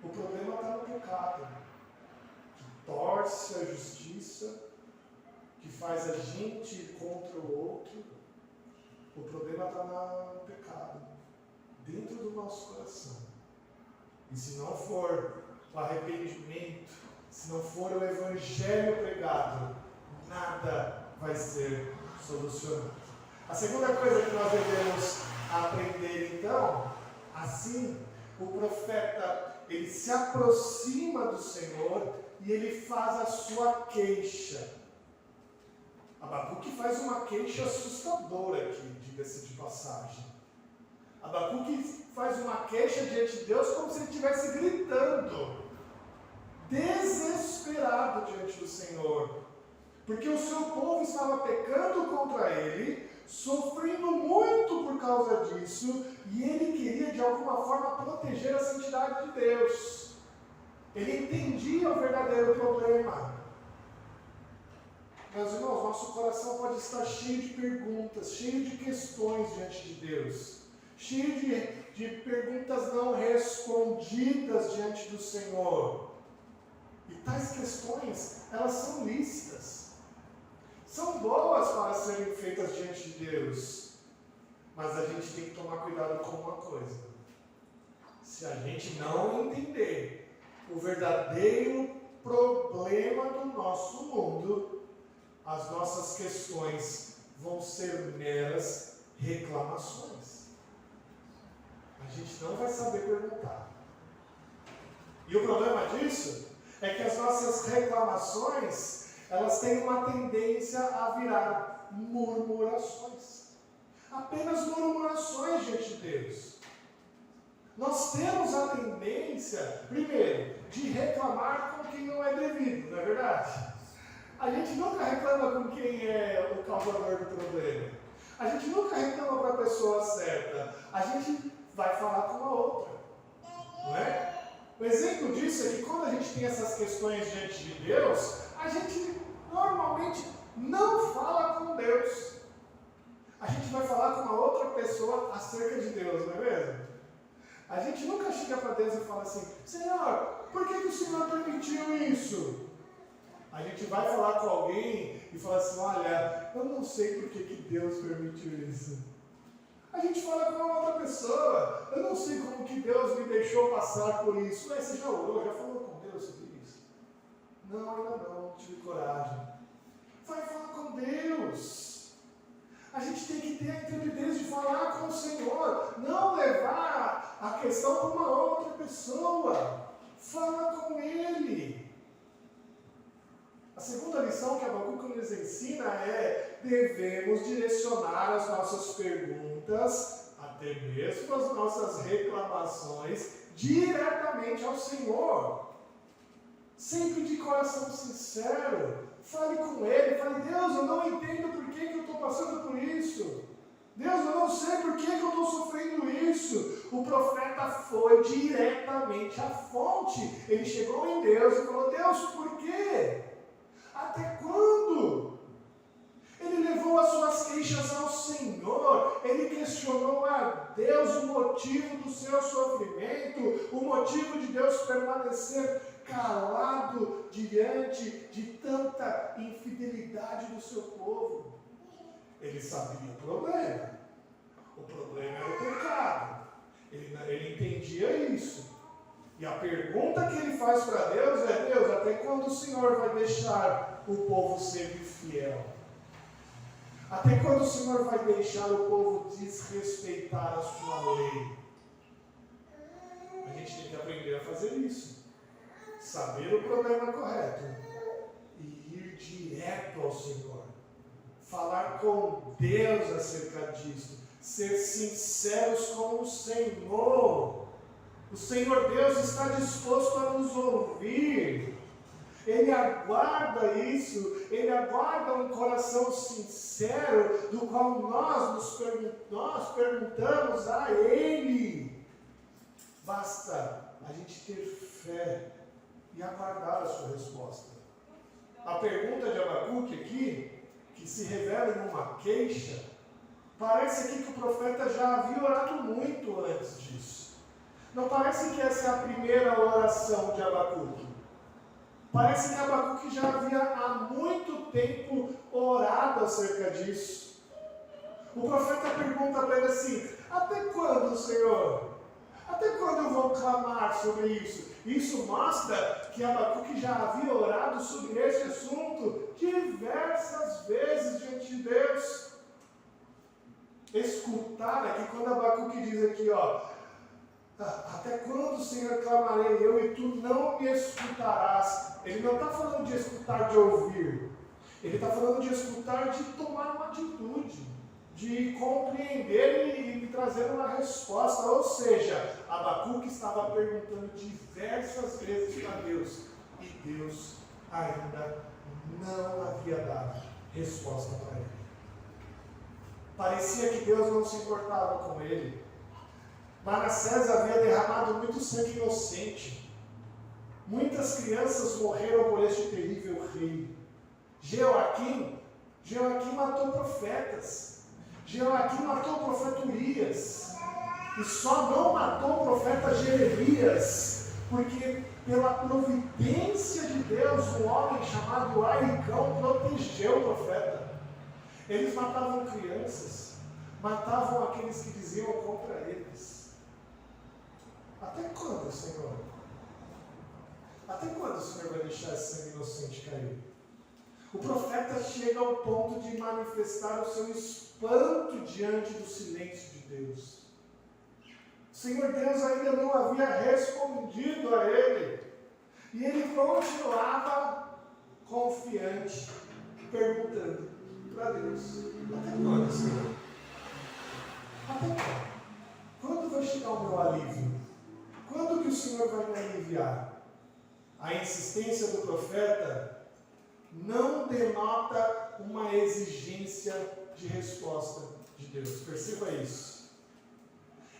O problema está no pecado, que torce a justiça, que faz a gente ir contra o outro. O problema está no pecado, dentro do nosso coração. E se não for o arrependimento, se não for o Evangelho pregado, nada vai ser solucionado. A segunda coisa que nós devemos aprender, então, assim, o profeta, ele se aproxima do Senhor e ele faz a sua queixa. Abacuque faz uma queixa assustadora aqui, diga-se de passagem. Abacuque faz uma queixa diante de Deus como se ele estivesse gritando, desesperado diante do Senhor, porque o seu povo estava pecando contra ele, sofrendo muito por causa disso, e ele queria de alguma forma proteger a santidade de Deus. Ele entendia o verdadeiro problema. Meus irmãos, nosso coração pode estar cheio de perguntas, cheio de questões diante de Deus, cheio de perguntas não respondidas diante do Senhor. E tais questões, elas são lícitas, são boas para serem feitas diante de Deus, mas a gente tem que tomar cuidado com uma coisa: se a gente não entender o verdadeiro problema do nosso mundo, as nossas questões vão ser meras reclamações. A gente não vai saber perguntar. E o problema disso é que as nossas reclamações, elas têm uma tendência a virar murmurações. Apenas murmurações diante de Deus. Nós temos a tendência, primeiro, de reclamar com quem não é devido, não é verdade? A gente nunca reclama com quem é o causador do problema. A gente nunca reclama para a pessoa certa. A gente vai falar com a outra. Não é? O exemplo disso é que quando a gente tem essas questões diante de Deus, a gente normalmente não fala com Deus. A gente vai falar com uma outra pessoa acerca de Deus, não é mesmo? A gente nunca chega para Deus e fala assim: Senhor, por que o Senhor permitiu isso? A gente vai falar com alguém e fala assim: olha, eu não sei por que Deus permitiu isso. A gente fala com uma outra pessoa: eu não sei como que Deus me deixou passar por isso. Ué, você já orou, já falou com Deus sobre isso? Não, ainda não tive coragem. Vai falar com Deus. A gente tem que ter a intrepidez de falar com o Senhor, não levar a questão para uma outra pessoa. Fala com Ele. A segunda lição que Abacuque nos ensina é: devemos direcionar as nossas perguntas, até mesmo as nossas reclamações, diretamente ao Senhor. Sempre de coração sincero. Fale com Ele, fale: Deus, eu não entendo por que eu estou passando por isso. Deus, eu não sei por que eu estou sofrendo isso. O profeta foi diretamente à fonte. Ele chegou em Deus e falou: Deus, por quê? Até quando? Ele levou as suas queixas ao Senhor. Ele questionou a Deus o motivo do seu sofrimento, o motivo de Deus permanecer calado diante de tanta infidelidade do seu povo. Ele sabia o problema. O problema era o pecado. Ele entendia isso. E a pergunta que ele faz para Deus é: Deus, até quando o Senhor vai deixar o povo ser infiel? Até quando o Senhor vai deixar o povo desrespeitar a sua lei? A gente tem que aprender a fazer isso. Saber o problema correto e ir direto ao Senhor. Falar com Deus acerca disso. Ser sinceros com o Senhor. O Senhor Deus está disposto a nos ouvir. Ele aguarda isso. Ele aguarda um coração sincero, do qual nós perguntamos a Ele. Basta a gente ter fé e aguardar a sua resposta. A pergunta de Abacuque aqui, que se revela em uma queixa, parece aqui que o profeta já havia orado muito antes disso. Não parece que essa é a primeira oração de Abacuque. Parece que Abacuque já havia há muito tempo orado acerca disso. O profeta pergunta para ele assim: até quando, Senhor? Até quando eu vou clamar sobre isso? Isso mostra que Abacuque já havia orado sobre esse assunto diversas vezes diante de Deus. Escutar aqui, quando Abacuque diz aqui, até quando, Senhor, clamarei eu e tu não me escutarás? Ele não está falando de escutar de ouvir. Ele está falando de escutar de tomar uma atitude, de compreender e me trazer uma resposta. Ou seja, Abacuque estava perguntando diversas vezes para Deus, e Deus ainda não havia dado resposta para ele. Parecia que Deus não se importava com ele. Manassés havia derramado muito sangue inocente. Muitas crianças morreram por este terrível rei. Jeoaquim matou profetas. Jeoaquim matou o profeta Urias. E só não matou o profeta Jeremias, porque pela providência de Deus, um homem chamado Aicão protegeu o profeta. Eles matavam crianças, matavam aqueles que diziam contra eles. Até quando, Senhor? Até quando o Senhor vai deixar esse sangue inocente cair? O profeta chega ao ponto de manifestar o seu espanto diante do silêncio de Deus. O Senhor Deus ainda não havia respondido a ele. E ele continuava confiante, perguntando para Deus: até quando, Senhor? Até quando? Quando vai chegar o meu alívio? Quando que o Senhor vai me aliviar? A insistência do profeta não denota uma exigência de resposta de Deus. Perceba isso.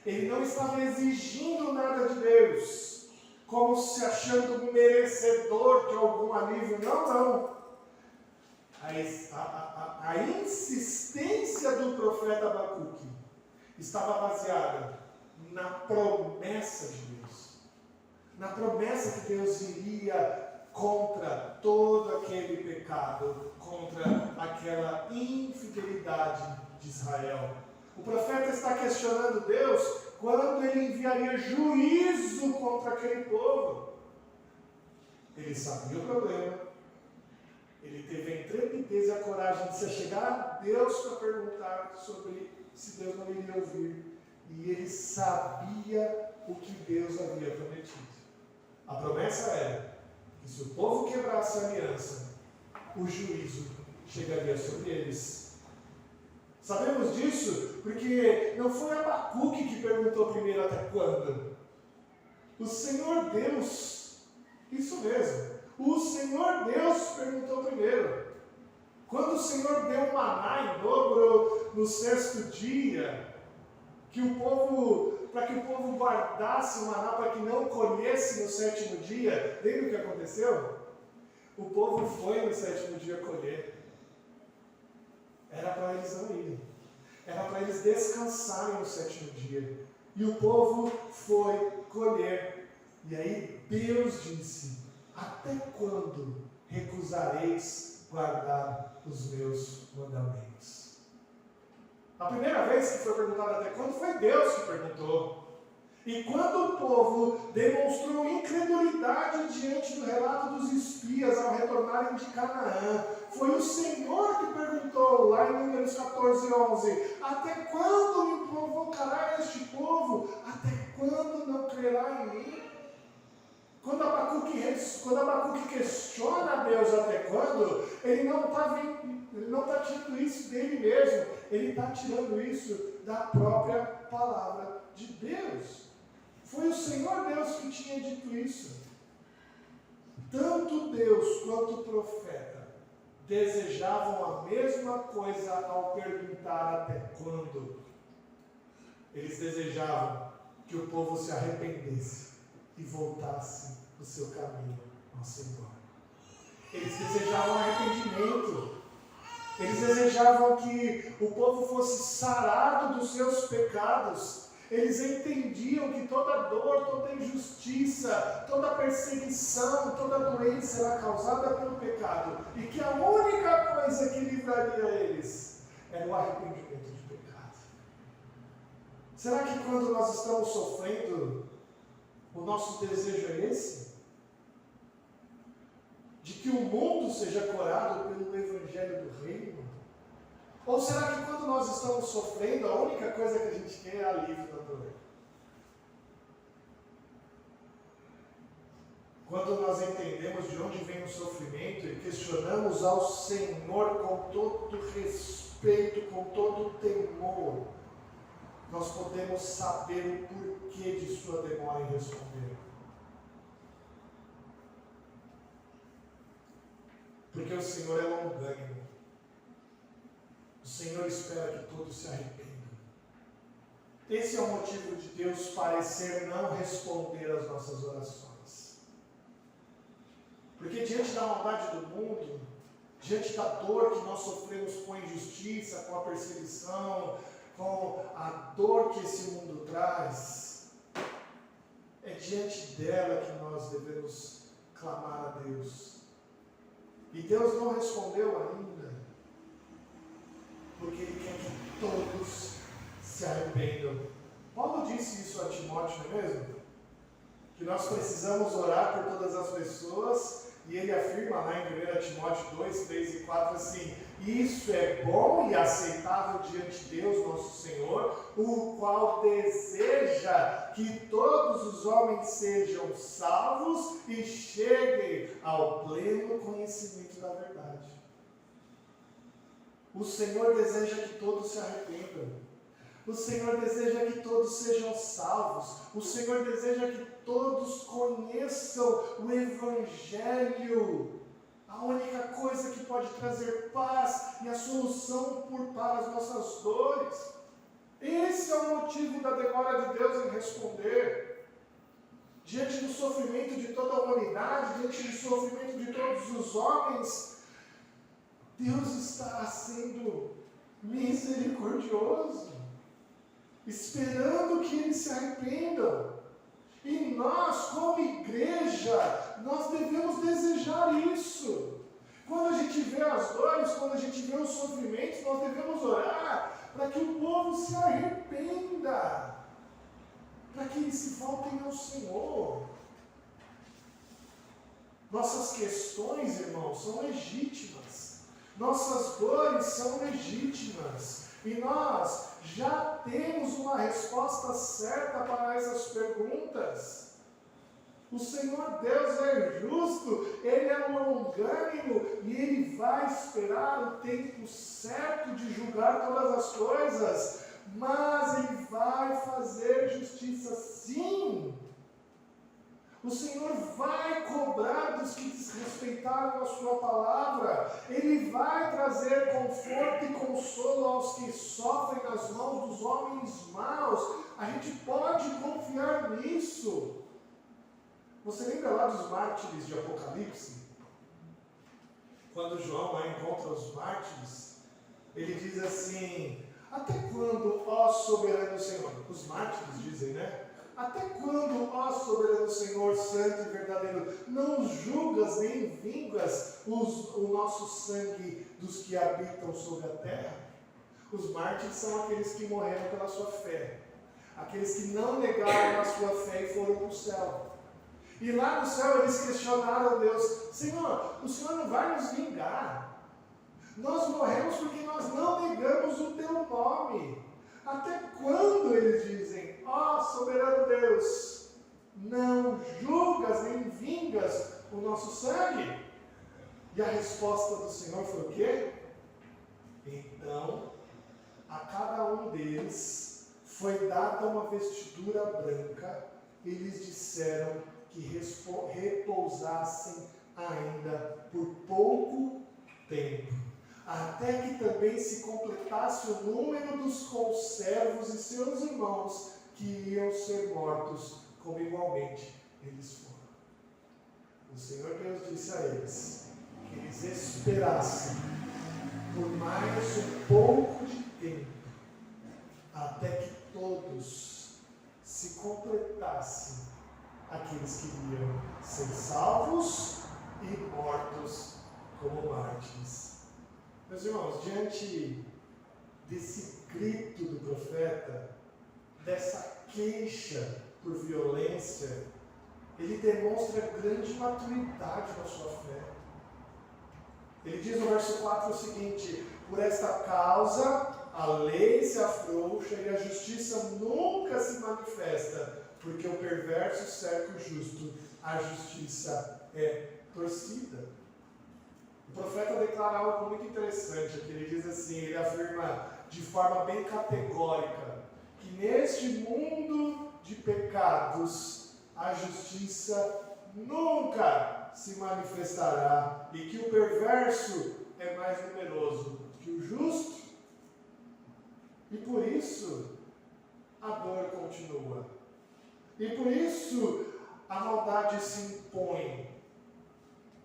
Ele não estava exigindo nada de Deus, como se achando merecedor de algum alívio. Não. A insistência do profeta Abacuque estava baseada na promessa de Deus. Na promessa que Deus iria contra todo aquele pecado, contra aquela infidelidade de Israel. O profeta está questionando Deus quando ele enviaria juízo contra aquele povo. Ele sabia o problema. Ele teve a intrepidez e a coragem de se chegar a Deus para perguntar sobre se Deus não iria ouvir. E ele sabia o que Deus havia prometido. A promessa era que se o povo quebrasse a aliança, o juízo chegaria sobre eles. Sabemos disso porque não foi Abacuque que perguntou primeiro até quando. O Senhor Deus, isso mesmo, o Senhor Deus perguntou primeiro. Quando o Senhor deu maná em dobro no sexto dia, para que o povo guardasse o maná para que não colhesse no sétimo dia, lembra o que aconteceu? O povo foi no sétimo dia colher. Era para eles não irem. Era para eles descansarem no sétimo dia. E o povo foi colher. E aí Deus disse: até quando recusareis guardar os meus mandamentos? A primeira vez que foi perguntado até quando, foi Deus que perguntou. E quando o povo demonstrou incredulidade diante do relato dos espias ao retornarem de Canaã, foi o Senhor que perguntou, lá em Números 14:11, até quando me provocará este povo? Até quando não crerá em mim? Quando Abacuque questiona a Deus até quando, ele não está tirando isso dele mesmo, ele está tirando isso da própria palavra de Deus. Foi o Senhor Deus que tinha dito isso. Tanto Deus quanto o profeta desejavam a mesma coisa ao perguntar até quando. Eles desejavam que o povo se arrependesse e voltasse do seu caminho ao Senhor. Eles desejavam arrependimento. Eles desejavam que o povo fosse sarado dos seus pecados. Eles entendiam que toda dor, toda injustiça, toda perseguição, toda doença era causada pelo pecado. E que a única coisa que livraria eles era o arrependimento de pecado. Será que quando nós estamos sofrendo, o nosso desejo é esse? De que o mundo seja curado pelo Evangelho do Reino? Ou será que quando nós estamos sofrendo, a única coisa que a gente quer é alívio da dor? Quando nós entendemos de onde vem o sofrimento e questionamos ao Senhor com todo respeito, com todo temor, nós podemos saber o porquê de sua demora em responder. Porque o Senhor é longânimo. O Senhor espera que todos se arrependam. Esse é o motivo de Deus parecer não responder às nossas orações. Porque diante da maldade do mundo, diante da dor que nós sofremos com a injustiça, com a perseguição, com a dor que esse mundo traz, é diante dela que nós devemos clamar a Deus. E Deus não respondeu ainda, porque Ele quer que todos se arrependam. Paulo disse isso a Timóteo, não é mesmo? Que nós precisamos orar por todas as pessoas, e ele afirma lá em 1 Timóteo 2, 3 e 4 assim: isso é bom e aceitável diante de Deus nosso Senhor, o qual deseja que todos os homens sejam salvos e cheguem ao pleno conhecimento da verdade. O Senhor deseja que todos se arrependam. O Senhor deseja que todos sejam salvos. O Senhor deseja que todos conheçam o Evangelho. A única coisa que pode trazer paz e a solução para as nossas dores. Esse é o motivo da demora de Deus em responder. Diante do sofrimento de toda a humanidade, diante do sofrimento de todos os homens, Deus está sendo misericordioso, esperando que eles se arrependam. E nós, como igreja, nós devemos desejar isso. Quando a gente vê as dores, quando a gente vê os sofrimentos, nós devemos orar para que o povo se arrependa, para que eles se voltem ao Senhor. Nossas questões, irmãos, são legítimas. Nossas dores são legítimas. E nós já temos uma resposta certa para essas perguntas. O Senhor Deus é justo, Ele é longânimo e Ele vai esperar o tempo certo de julgar todas as coisas, mas Ele vai fazer justiça sim. O Senhor vai cobrar dos que desrespeitaram a sua palavra. Ele vai trazer conforto e consolo aos que sofrem nas mãos dos homens maus. A gente pode confiar nisso. Você lembra lá dos mártires de Apocalipse? Quando João lá encontra os mártires, ele diz assim: até quando, ó soberano Senhor? Os mártires dizem, né? Até quando, ó soberano Senhor, santo e verdadeiro, não julgas nem vingas o nosso sangue dos que habitam sobre a terra? Os mártires são aqueles que morreram pela sua fé, aqueles que não negaram a sua fé e foram para o céu. E lá no céu eles questionaram a Deus: Senhor, o Senhor não vai nos vingar? Nós morremos porque nós não negamos o teu nome. Até quando, eles dizem, ó soberano Deus, não julgas nem vingas o nosso sangue? E a resposta do Senhor foi o quê? Então, a cada um deles foi dada uma vestidura branca, e lhes disseram que repousassem ainda por pouco tempo, até que também se completasse o número dos conservos e seus irmãos que iam ser mortos, como igualmente eles foram. O Senhor Deus disse a eles que eles esperassem por mais um pouco de tempo, até que todos se completassem, aqueles que iriam ser salvos e mortos como mártires. Meus irmãos, diante desse grito do profeta, dessa queixa por violência, ele demonstra grande maturidade na sua fé. Ele diz no verso 4 o seguinte: por esta causa a lei se afrouxa e a justiça nunca se manifesta, porque o perverso cerca o justo, a justiça é torcida. O profeta declara algo muito interessante aqui. Ele diz assim, ele afirma de forma bem categórica que neste mundo de pecados a justiça nunca se manifestará e que o perverso é mais numeroso que o justo. E por isso a dor continua. E por isso a maldade se impõe.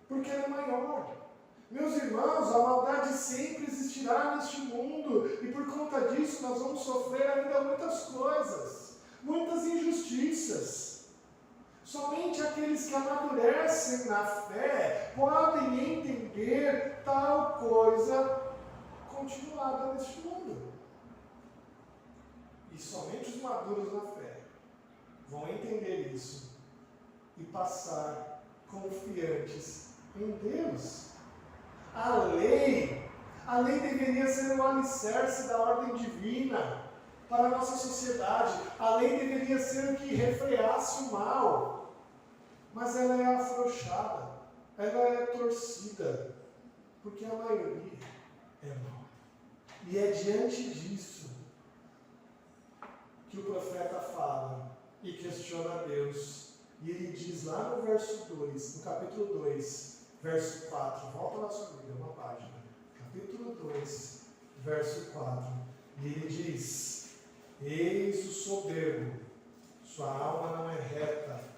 Porque ela é maior. Meus irmãos, a maldade sempre existirá neste mundo e por conta disso nós vamos sofrer ainda muitas coisas, muitas injustiças. Somente aqueles que amadurecem na fé podem entender tal coisa continuada neste mundo. E somente os maduros na fé vão entender isso e passar confiantes em Deus. A lei deveria ser o alicerce da ordem divina para a nossa sociedade. A lei deveria ser o que refreasse o mal. Mas ela é afrouxada, ela é torcida, porque a maioria é mal. E é diante disso que o profeta fala e questiona Deus. E ele diz lá no verso 2, no capítulo 2, verso 4, volta na sua Bíblia, uma página. Capítulo 2, verso 4. E ele diz: eis o soberbo, sua alma não é reta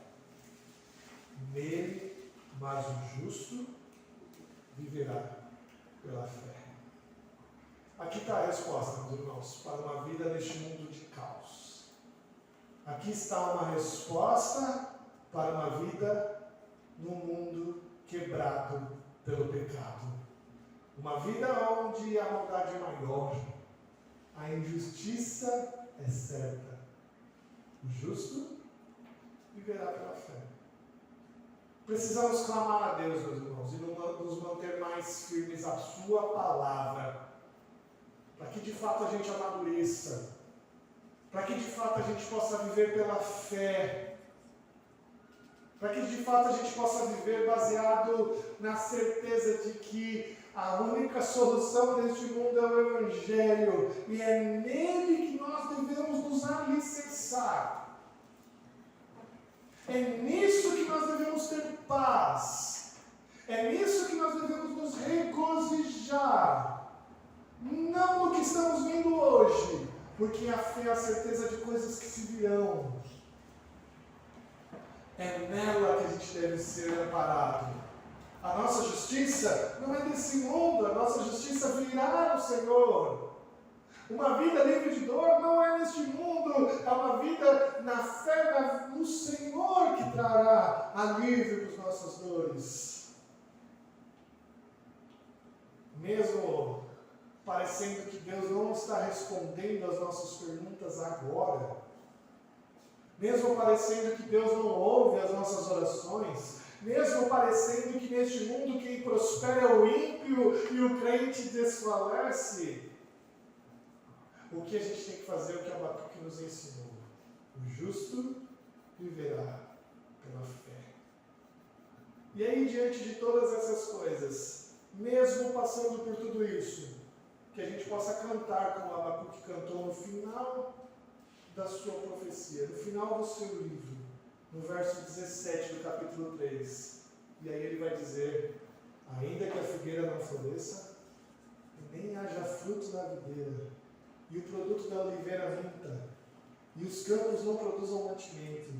nele, mas o justo viverá pela fé. Aqui está a resposta, meus irmãos, para uma vida neste mundo de caos. Aqui está uma resposta para uma vida num mundo quebrado pelo pecado. Uma vida onde a maldade é maior, a injustiça é certa. O justo viverá pela fé. Precisamos clamar a Deus, meus irmãos, e nos manter mais firmes à sua palavra, para que de fato a gente amadureça, para que de fato a gente possa viver pela fé, para que de fato a gente possa viver baseado na certeza de que a única solução neste mundo é o Evangelho, e é nele que nós devemos nos alicerçar. É nisso que nós devemos ter paz. É nisso que nós devemos nos regozijar. Não no que estamos vendo hoje, porque a fé é a certeza de coisas que se virão. É nela que a gente deve ser amparado. A nossa justiça não é desse mundo, a nossa justiça virá no Senhor. Uma vida livre de dor não é neste mundo, é uma vida na fé no Senhor que trará alívio das nossas dores. Mesmo parecendo que Deus não está respondendo às nossas perguntas agora, mesmo parecendo que Deus não ouve as nossas orações, mesmo parecendo que neste mundo quem prospera é o ímpio e o crente desfalece, o que a gente tem que fazer é o que Abacuque nos ensinou: o justo viverá pela fé. E aí, diante de todas essas coisas, mesmo passando por tudo isso, que a gente possa cantar como Abacuque cantou no final da sua profecia, no final do seu livro, no verso 17 do capítulo 3. E aí ele vai dizer: ainda que a figueira não floresça, e nem haja frutos na videira, e o produto da oliveira minta, e os campos não produzam mantimento,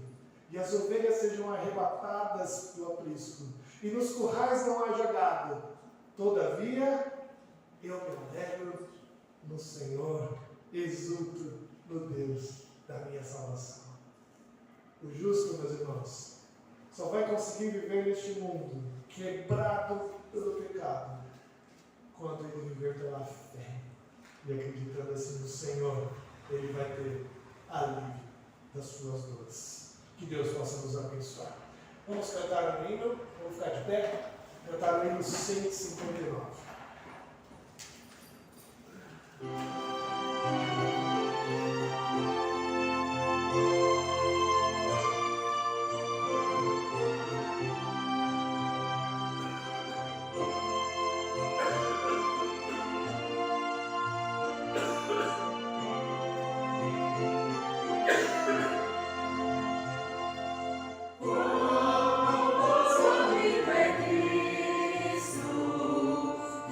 e as ovelhas sejam arrebatadas do aprisco, e nos currais não haja gado, todavia eu me alegro no Senhor, exulto no Deus da minha salvação. O justo, meus irmãos, só vai conseguir viver neste mundo quebrado pelo pecado quando ele viver pela fé. E acreditando assim no Senhor, ele vai ter alívio das suas dores. Que Deus possa nos abençoar. Vamos cantar o hino, vamos ficar de pé, cantar o hino 159.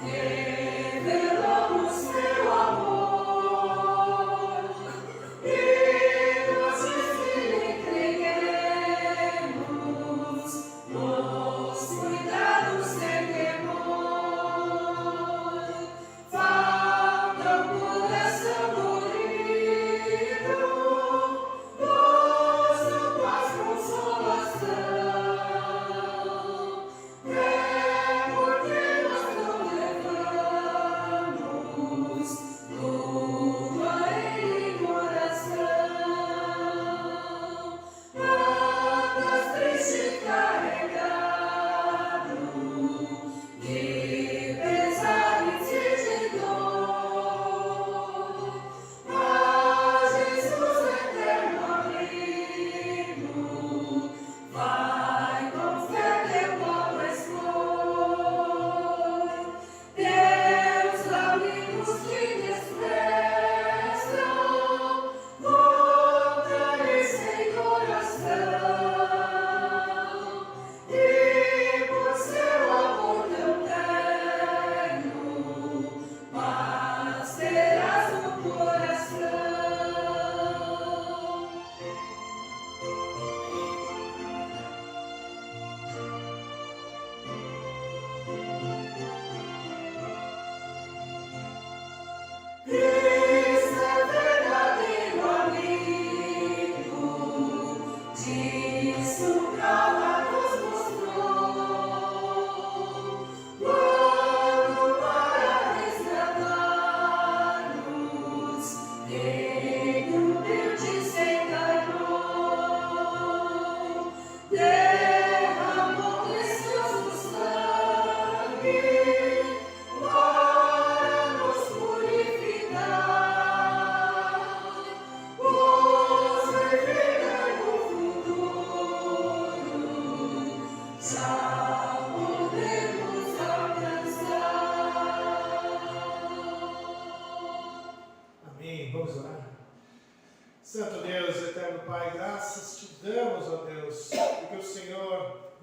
Revelamos teu amor.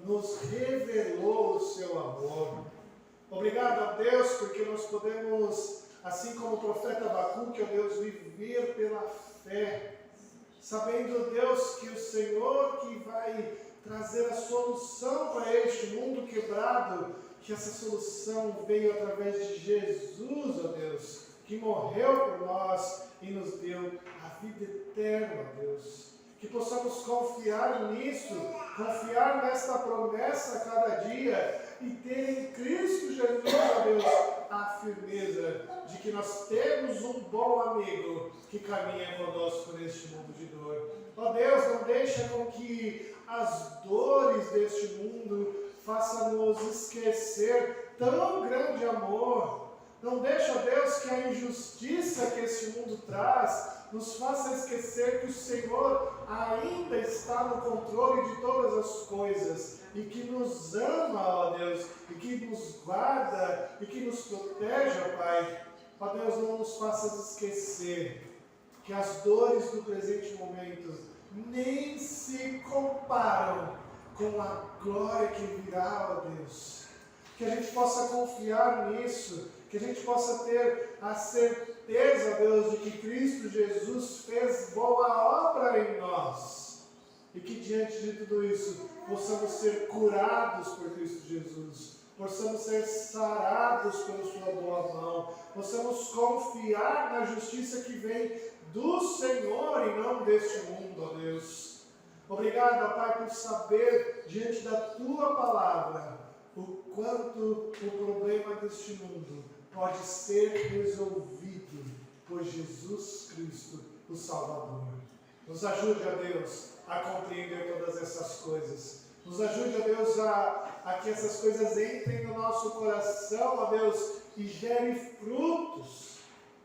nos revelou o seu amor. Obrigado a Deus, porque nós podemos, assim como o profeta Abacuque, ó Deus, viver pela fé, sabendo, Deus, que o Senhor que vai trazer a solução para este mundo quebrado, que essa solução veio através de Jesus, ó Deus, que morreu por nós e nos deu a vida eterna, ó Deus. Que possamos confiar nisso, confiar nesta promessa a cada dia e ter em Cristo Jesus, ó Deus, a firmeza de que nós temos um bom amigo que caminha conosco neste mundo de dor. Ó Deus, não deixa com que as dores deste mundo façam-nos esquecer tão grande amor. Não deixa, ó Deus, que a injustiça que este mundo traz nos faça esquecer que o Senhor ainda está no controle de todas as coisas e que nos ama, ó Deus, e que nos guarda e que nos protege, ó Pai. Ó Deus, não nos faça esquecer que as dores do presente momento nem se comparam com a glória que virá, ó Deus. Que a gente possa confiar nisso, que a gente possa ter a certeza, Deus, de que Cristo Jesus fez boa obra em nós. E que diante de tudo isso, possamos ser curados por Cristo Jesus, possamos ser sarados pela sua boa mão, possamos confiar na justiça que vem do Senhor e não deste mundo, ó Deus. Obrigado, ó Pai, por saber, diante da Tua palavra, o quanto o problema deste mundo pode ser resolvido por Jesus Cristo, o Salvador. Nos ajude, ó Deus, a compreender todas essas coisas. Nos ajude, ó Deus, a que essas coisas entrem no nosso coração, ó Deus, e gerem frutos.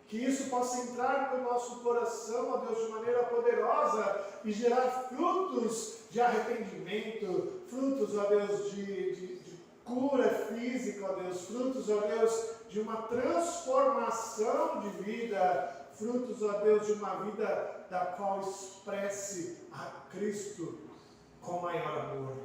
Que isso possa entrar no nosso coração, ó Deus, de maneira poderosa e gerar frutos de arrependimento, frutos, ó Deus, de cura física, ó Deus, frutos, ó Deus, de uma transformação de vida, frutos, ó Deus, de uma vida da qual expresse a Cristo com maior amor.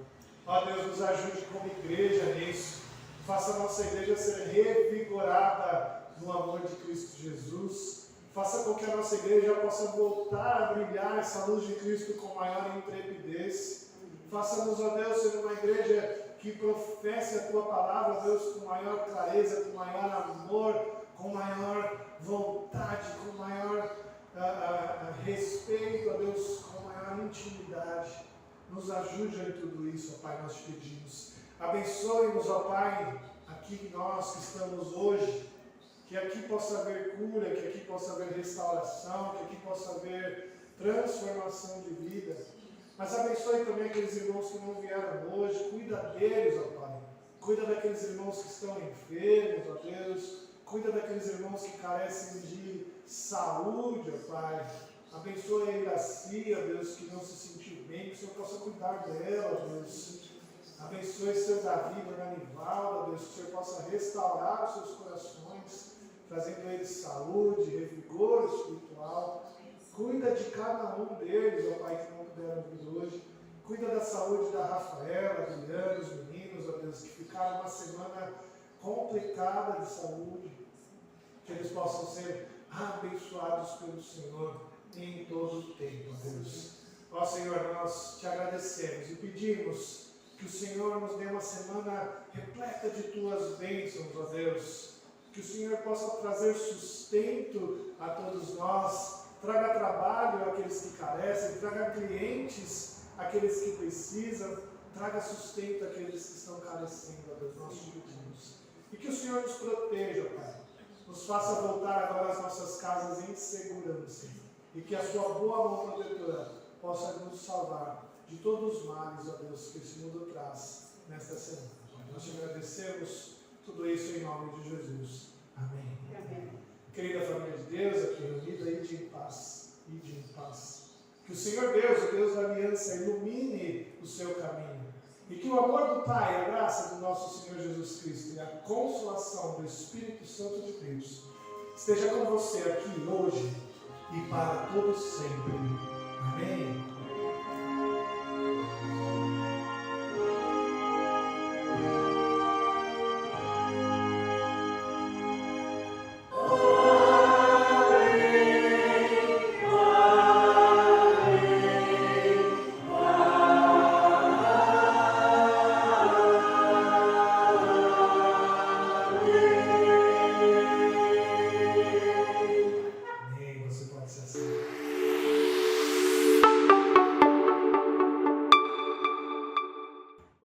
Ó Deus, nos ajude como igreja nisso, faça a nossa igreja ser revigorada no amor de Cristo Jesus, faça com que a nossa igreja possa voltar a brilhar essa luz de Cristo com maior intrepidez, faça-nos, ó Deus, ser uma igreja que professe a Tua palavra, Deus, com maior clareza, com maior amor, com maior vontade, com maior respeito, ó Deus, com maior intimidade. Nos ajude em tudo isso, ó Pai, nós te pedimos. Abençoe-nos, ó Pai, aqui nós que estamos hoje, que aqui possa haver cura, que aqui possa haver restauração, que aqui possa haver transformação de vida. Mas abençoe também aqueles irmãos que não vieram hoje, cuida deles, ó Pai. Cuida daqueles irmãos que estão enfermos, ó Deus. Cuida daqueles irmãos que carecem de saúde, ó Pai. Abençoe a Iracia, ó Deus, que não se sentiu bem, que o Senhor possa cuidar dela, ó Deus. Abençoe seu Davi, Dona Nivalda, ó Deus, que o Senhor possa restaurar os seus corações, trazendo a eles saúde, revigor espiritual. Cuida de cada um deles, ó Pai, que não puderam vir hoje. Cuida da saúde da Rafaela, da Adriana, os meninos, ó Deus, que ficaram uma semana complicada de saúde. Que eles possam ser abençoados pelo Senhor em todo o tempo, ó Deus. Ó Senhor, nós te agradecemos e pedimos que o Senhor nos dê uma semana repleta de Tuas bênçãos, ó Deus. Que o Senhor possa trazer sustento a todos nós. Traga trabalho àqueles que carecem, traga clientes àqueles que precisam, traga sustento àqueles que estão carecendo, ó Deus, nós te pedimos. E que o Senhor nos proteja, Pai, nos faça voltar agora às nossas casas em segurança, e que a sua boa mão protetora possa nos salvar de todos os males, ó Deus, que esse mundo traz nesta semana. Nós te agradecemos tudo isso em nome de Jesus. Amém. Amém. Querida família de Deus, aqui reunida, ide em paz, ide em paz. Que o Senhor Deus, o Deus da aliança, ilumine o seu caminho. E que o amor do Pai, a graça do nosso Senhor Jesus Cristo e a consolação do Espírito Santo de Deus esteja com você aqui hoje e para todos sempre. Amém.